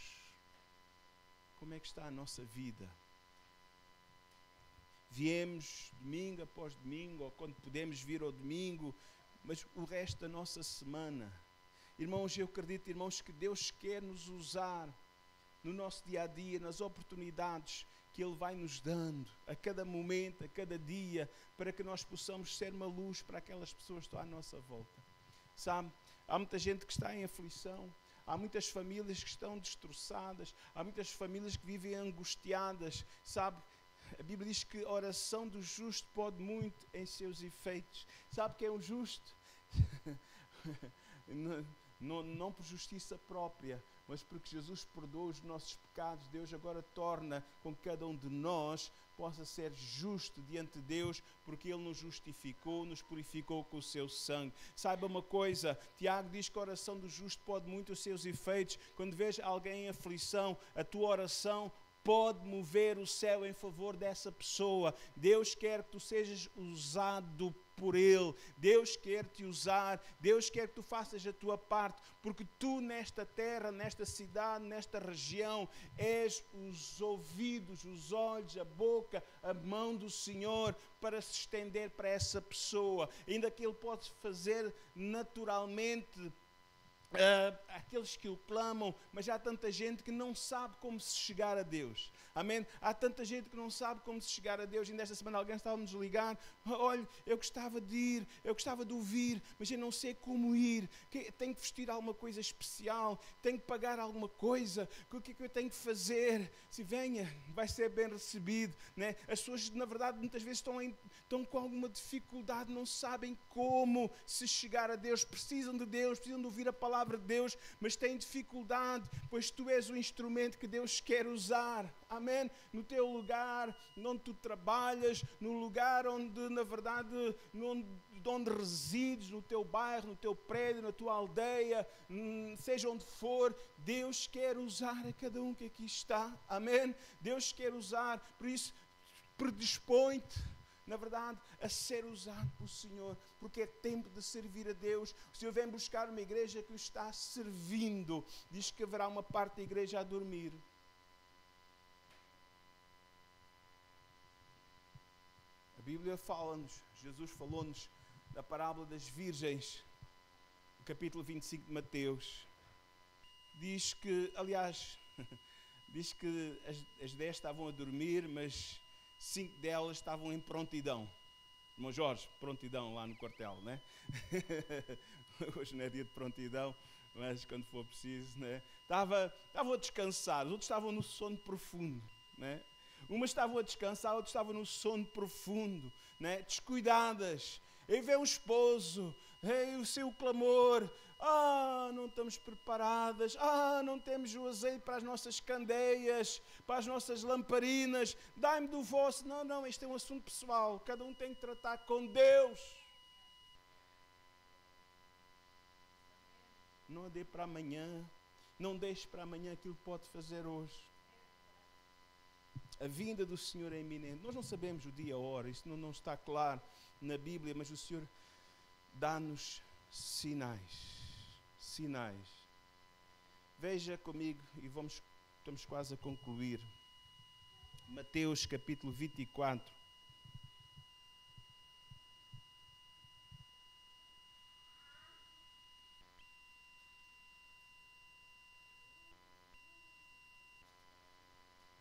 Como é que está a nossa vida? viemos domingo após domingo, ou quando podemos vir ao domingo, mas o resto da nossa semana. Irmãos, eu acredito, irmãos, que Deus quer nos usar no nosso dia-a-dia, nas oportunidades que Ele vai nos dando, a cada momento, a cada dia, para que nós possamos ser uma luz para aquelas pessoas que estão à nossa volta. Sabe, há muita gente que está em aflição, há muitas famílias que estão destroçadas, há muitas famílias que vivem angustiadas, sabe? A Bíblia diz que a oração do justo pode muito em seus efeitos. Sabe quem é o justo? Não por justiça própria, mas porque Jesus perdoa os nossos pecados. Deus agora torna com que cada um de nós possa ser justo diante de Deus, porque Ele nos justificou, nos purificou com o seu sangue. Saiba uma coisa, Tiago diz que a oração do justo pode muito os seus efeitos. Quando vês alguém em aflição, a tua oração pode mover o céu em favor dessa pessoa. Deus quer que tu sejas usado por Ele. Deus quer te usar. Deus quer que tu faças a tua parte, porque tu nesta terra, nesta cidade, nesta região, és os ouvidos, os olhos, a boca, a mão do Senhor para se estender para essa pessoa. Ainda que Ele pode fazer naturalmente aqueles que o clamam, mas há tanta gente que não sabe como se chegar a Deus. Amém? Há tanta gente que não sabe como se chegar a Deus. Ainda esta semana alguém estava a nos ligar: olha, eu gostava de ir, eu gostava de ouvir, mas eu não sei como ir. Tenho que vestir alguma coisa especial, tenho que pagar alguma coisa, o que é que eu tenho que fazer? Se venha, vai ser bem recebido, né? As pessoas, na verdade, muitas vezes estão com alguma dificuldade, não sabem como se chegar a Deus, precisam de ouvir a palavra de Deus, mas têm dificuldade, pois tu és o instrumento que Deus quer usar. Amém? No teu lugar, onde tu trabalhas, no lugar onde, na verdade, onde resides, no teu bairro, no teu prédio, na tua aldeia, seja onde for, Deus quer usar a cada um que aqui está. Amém? Deus quer usar, por isso, predispõe-te, na verdade, a ser usado pelo Senhor, porque é tempo de servir a Deus. O Senhor vem buscar uma igreja que o está servindo. Diz que haverá uma parte da igreja a dormir. A Bíblia fala-nos, Jesus falou-nos da parábola das virgens, no capítulo 25 de Mateus. Diz que, aliás, diz que as 10 estavam a dormir, mas 5 delas estavam em prontidão. Irmão Jorge, prontidão lá no quartel, né? Hoje não é dia de prontidão, mas quando for preciso, né? Estavam a descansar, os outros estavam no sono profundo, né? Umas estavam a descansar, outras estavam no sono profundo, né? Descuidadas. Aí vem o esposo, o seu clamor: não estamos preparadas, não temos o azeite para as nossas candeias, para as nossas lamparinas, dai-me do vosso. Não, isto é um assunto pessoal, cada um tem que tratar com Deus. Não ande para amanhã, não deixe para amanhã aquilo que pode fazer hoje. A vinda do Senhor é iminente. Nós não sabemos o dia, a hora, isso não está claro na Bíblia, mas o Senhor dá-nos sinais. Veja comigo, e estamos quase a concluir. Mateus capítulo 24.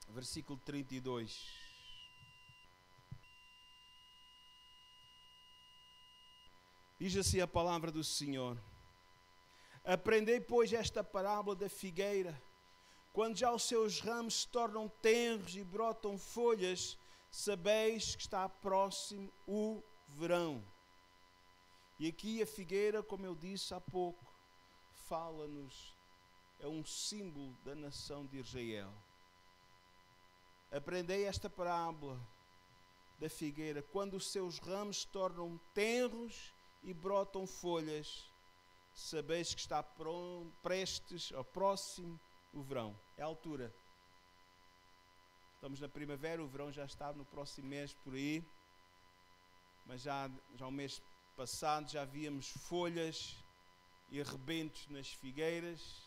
Versículo 32. Diz assim a palavra do Senhor: aprendei, pois, esta parábola da figueira. Quando já os seus ramos se tornam tenros e brotam folhas, sabeis que está próximo o verão. E aqui a figueira, como eu disse há pouco, fala-nos, é um símbolo da nação de Israel. Aprendei esta parábola da figueira. Quando os seus ramos se tornam tenros e brotam folhas, sabeis que está prestes ao próximo o verão. É a altura. Estamos na primavera, o verão já está no próximo mês por aí. Mas já o mês passado já víamos folhas e rebentos nas figueiras.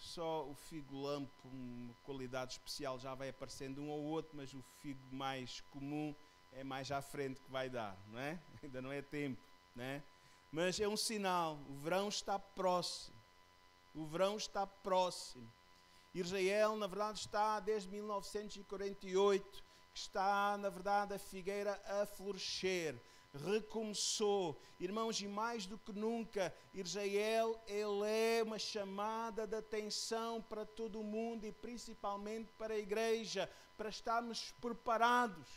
só o figo lampo, uma qualidade especial, já vai aparecendo um ou outro, mas o figo mais comum é mais à frente que vai dar, não é? Ainda não é tempo, não é? Mas é um sinal, o verão está próximo. O verão está próximo. Israel, na verdade, está desde 1948, que está, na verdade, a figueira a florescer. Recomeçou. Irmãos, e mais do que nunca, Israel, ele é uma chamada de atenção para todo o mundo e principalmente para a igreja, para estarmos preparados.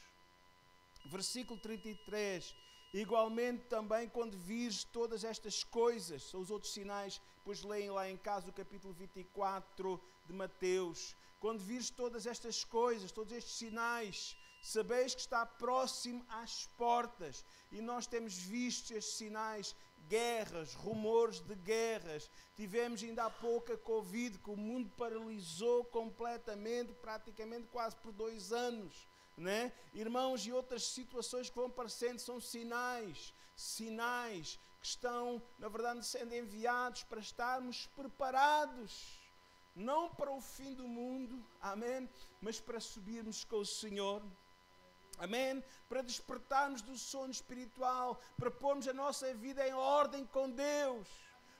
Versículo 33. Igualmente também quando vires todas estas coisas, são os outros sinais, depois leem lá em casa o capítulo 24 de Mateus. Quando vires todas estas coisas, todos estes sinais, sabeis que está próximo às portas. E nós temos visto estes sinais, guerras, rumores de guerras. Tivemos ainda há pouco a Covid, que o mundo paralisou completamente, praticamente quase por 2 anos. Né? Irmãos, e outras situações que vão aparecendo são sinais que estão, na verdade, sendo enviados para estarmos preparados, não para o fim do mundo, amém, mas para subirmos com o Senhor, amém, para despertarmos do sono espiritual, para pormos a nossa vida em ordem com Deus.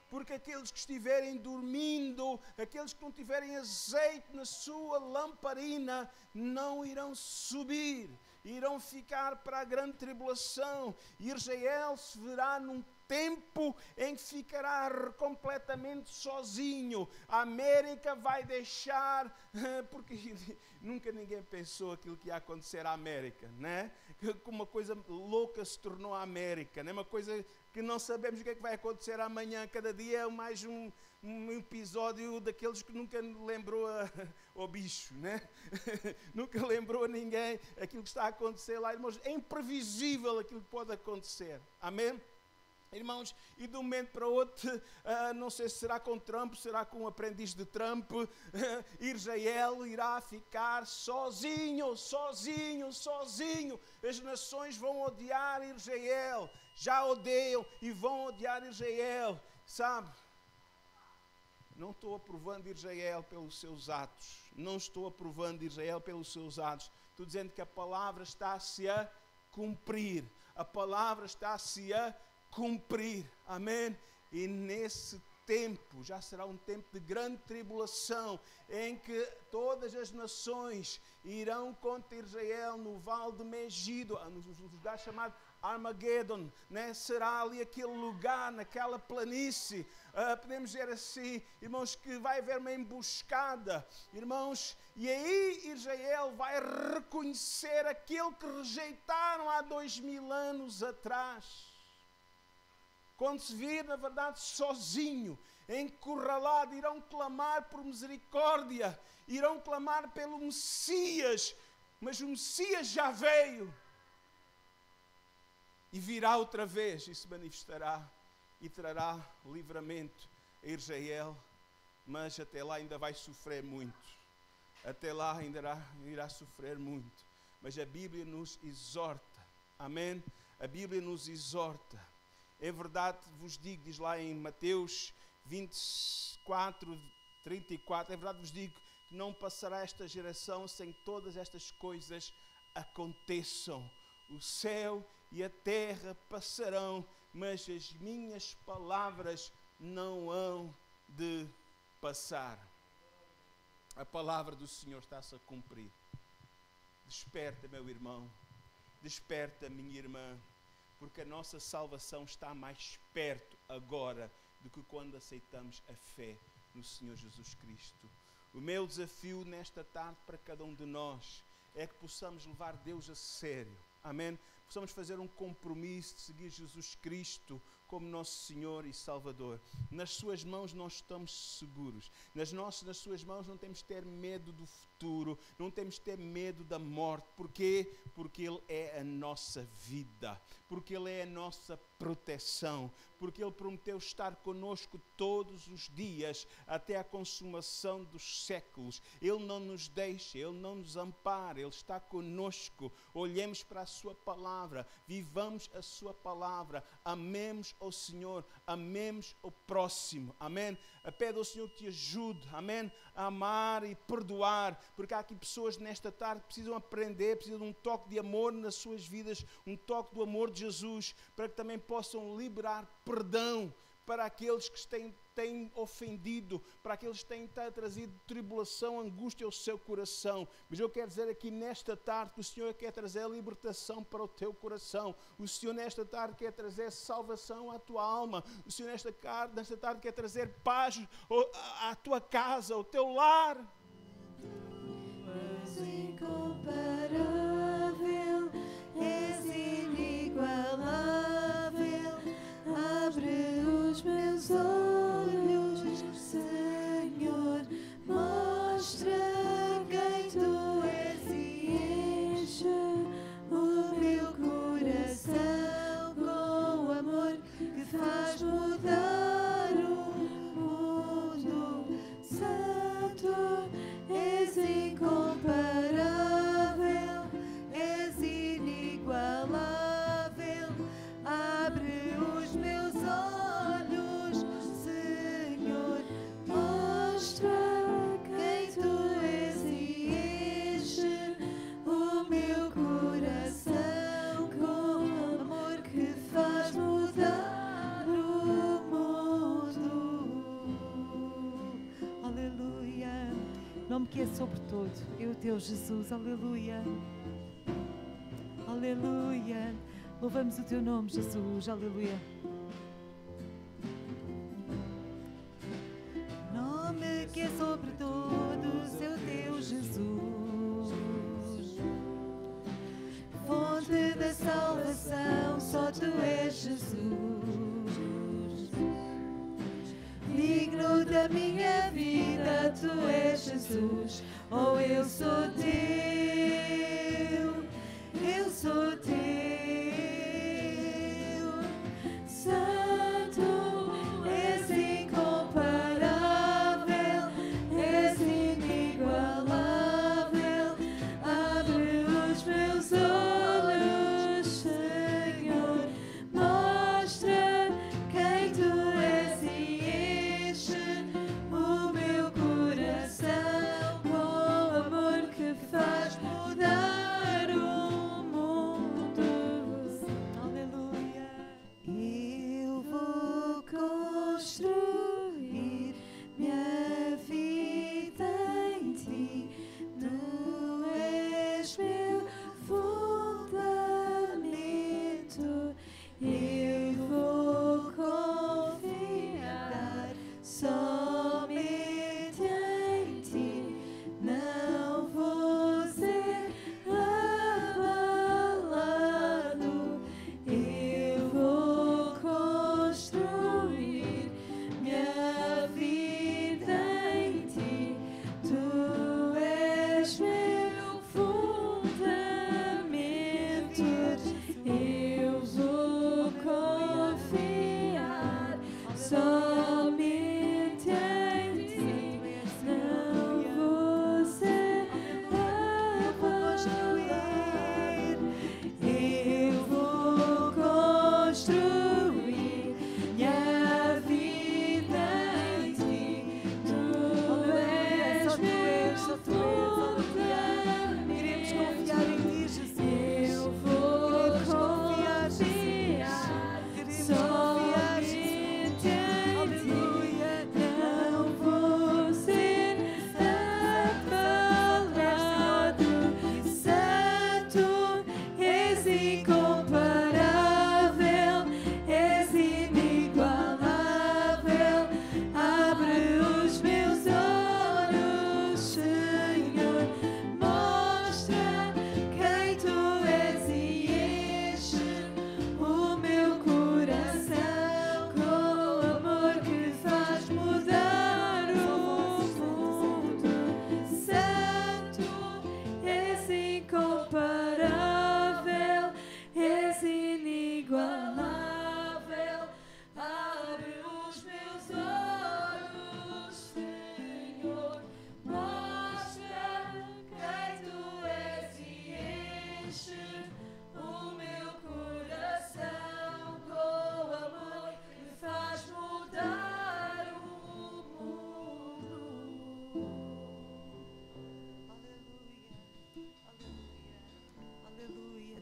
Porque aqueles que estiverem dormindo, aqueles que não tiverem azeite na sua lamparina, não irão subir, irão ficar para a grande tribulação. E Israel se verá num tempo em que ficará completamente sozinho. A América vai deixar, porque nunca ninguém pensou aquilo que ia acontecer à América, né? Que uma coisa louca se tornou a América, né? Uma coisa que não sabemos o que é que vai acontecer amanhã. Cada dia é mais um episódio daqueles que nunca lembrou ao bicho, né? Nunca lembrou a ninguém aquilo que está a acontecer lá, irmãos. É imprevisível aquilo que pode acontecer, amém? Irmãos, e de um momento para o outro, não sei se será com Trump, será com um aprendiz de Trump, Israel irá ficar sozinho. As nações vão odiar Israel, já odeiam e vão odiar Israel, sabe? Não estou aprovando Israel pelos seus atos, não estou aprovando Israel pelos seus atos, estou dizendo que a palavra está-se a cumprir, a palavra está-se a cumprir, amém? E nesse tempo, já será um tempo de grande tribulação, em que todas as nações irão contra Israel no vale de Megido, no lugar chamado Armagedon, né? Será ali aquele lugar, naquela planície, podemos dizer assim, irmãos, que vai haver uma emboscada, irmãos, e aí Israel vai reconhecer aquele que rejeitaram há 2000 anos atrás. Quando se vir, na verdade, sozinho, encurralado, irão clamar por misericórdia, irão clamar pelo Messias, mas o Messias já veio. E virá outra vez e se manifestará e trará livramento a Israel, mas até lá ainda vai sofrer muito. Até lá ainda irá sofrer muito. Mas a Bíblia nos exorta, amém? A Bíblia nos exorta. É verdade, vos digo, diz lá em Mateus 24, 34, é verdade, vos digo que não passará esta geração sem que todas estas coisas aconteçam. O céu e a terra passarão, mas as minhas palavras não hão de passar. A palavra do Senhor está-se a cumprir. Desperta, meu irmão, desperta, minha irmã, porque a nossa salvação está mais perto agora do que quando aceitamos a fé no Senhor Jesus Cristo. O meu desafio nesta tarde para cada um de nós é que possamos levar Deus a sério, amém? Possamos fazer um compromisso de seguir Jesus Cristo como nosso Senhor e Salvador. Nas suas mãos nós estamos seguros. Nas suas mãos não temos de ter medo do futuro, não temos de ter medo da morte. Porquê? Porque Ele é a nossa vida, porque Ele é a nossa proteção, porque Ele prometeu estar conosco todos os dias até a consumação dos séculos. Ele não nos deixa, Ele não nos ampara, Ele está conosco. Olhemos para a sua palavra palavra, vivamos a sua palavra, amemos ao Senhor, amemos ao próximo, amém? Pede ao Senhor que te ajude, amém? A amar e perdoar, porque há aqui pessoas nesta tarde que precisam aprender, precisam de um toque de amor nas suas vidas, um toque do amor de Jesus, para que também possam liberar perdão para aqueles que têm ofendido, para aqueles que têm trazido tribulação, angústia ao seu coração. Mas eu quero dizer aqui nesta tarde que o Senhor quer trazer a libertação para o teu coração. O Senhor nesta tarde quer trazer salvação à tua alma. O Senhor nesta tarde quer trazer paz à tua casa, ao teu lar. És incomparável, és inigualável. Abre os meus olhos, Senhor, mostra quem tu és e enche o meu coração com amor que faz mudar o mundo. Santo, és incomparável, és inigualável. Abre os meus olhos, Senhor, mostra quem tu és e enche o meu coração com amor que faz mudar o mundo. Aleluia. Nome que é sobre todo, é o teu Jesus. Aleluia. Aleluia. Louvamos o teu nome, Jesus. Aleluia. Nome que é sobre todos, é o teu Jesus. Fonte da salvação, só tu és Jesus. Digno da minha vida, tu és Jesus. Oh, eu sou teu, eu sou teu. Santo, és incomparável, és inigualável. Abre os meus olhos, Senhor, mostra quem tu és e enche o meu coração com amor que faz mudar o mundo.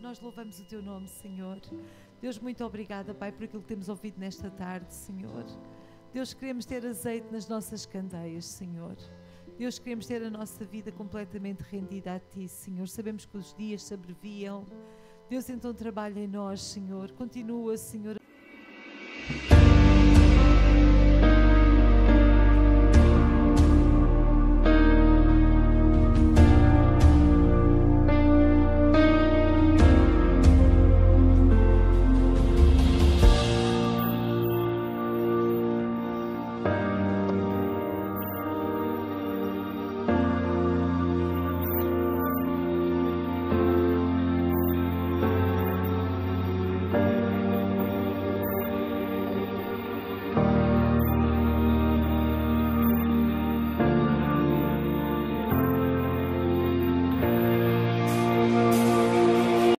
nós louvamos o Teu nome, Senhor. Deus, muito obrigada, Pai, por aquilo que temos ouvido nesta tarde, Senhor. Deus, queremos ter azeite nas nossas candeias, Senhor. Deus, queremos ter a nossa vida completamente rendida a Ti, Senhor. Sabemos que os dias se abreviam. Deus, então trabalha em nós, Senhor. Continua, Senhor.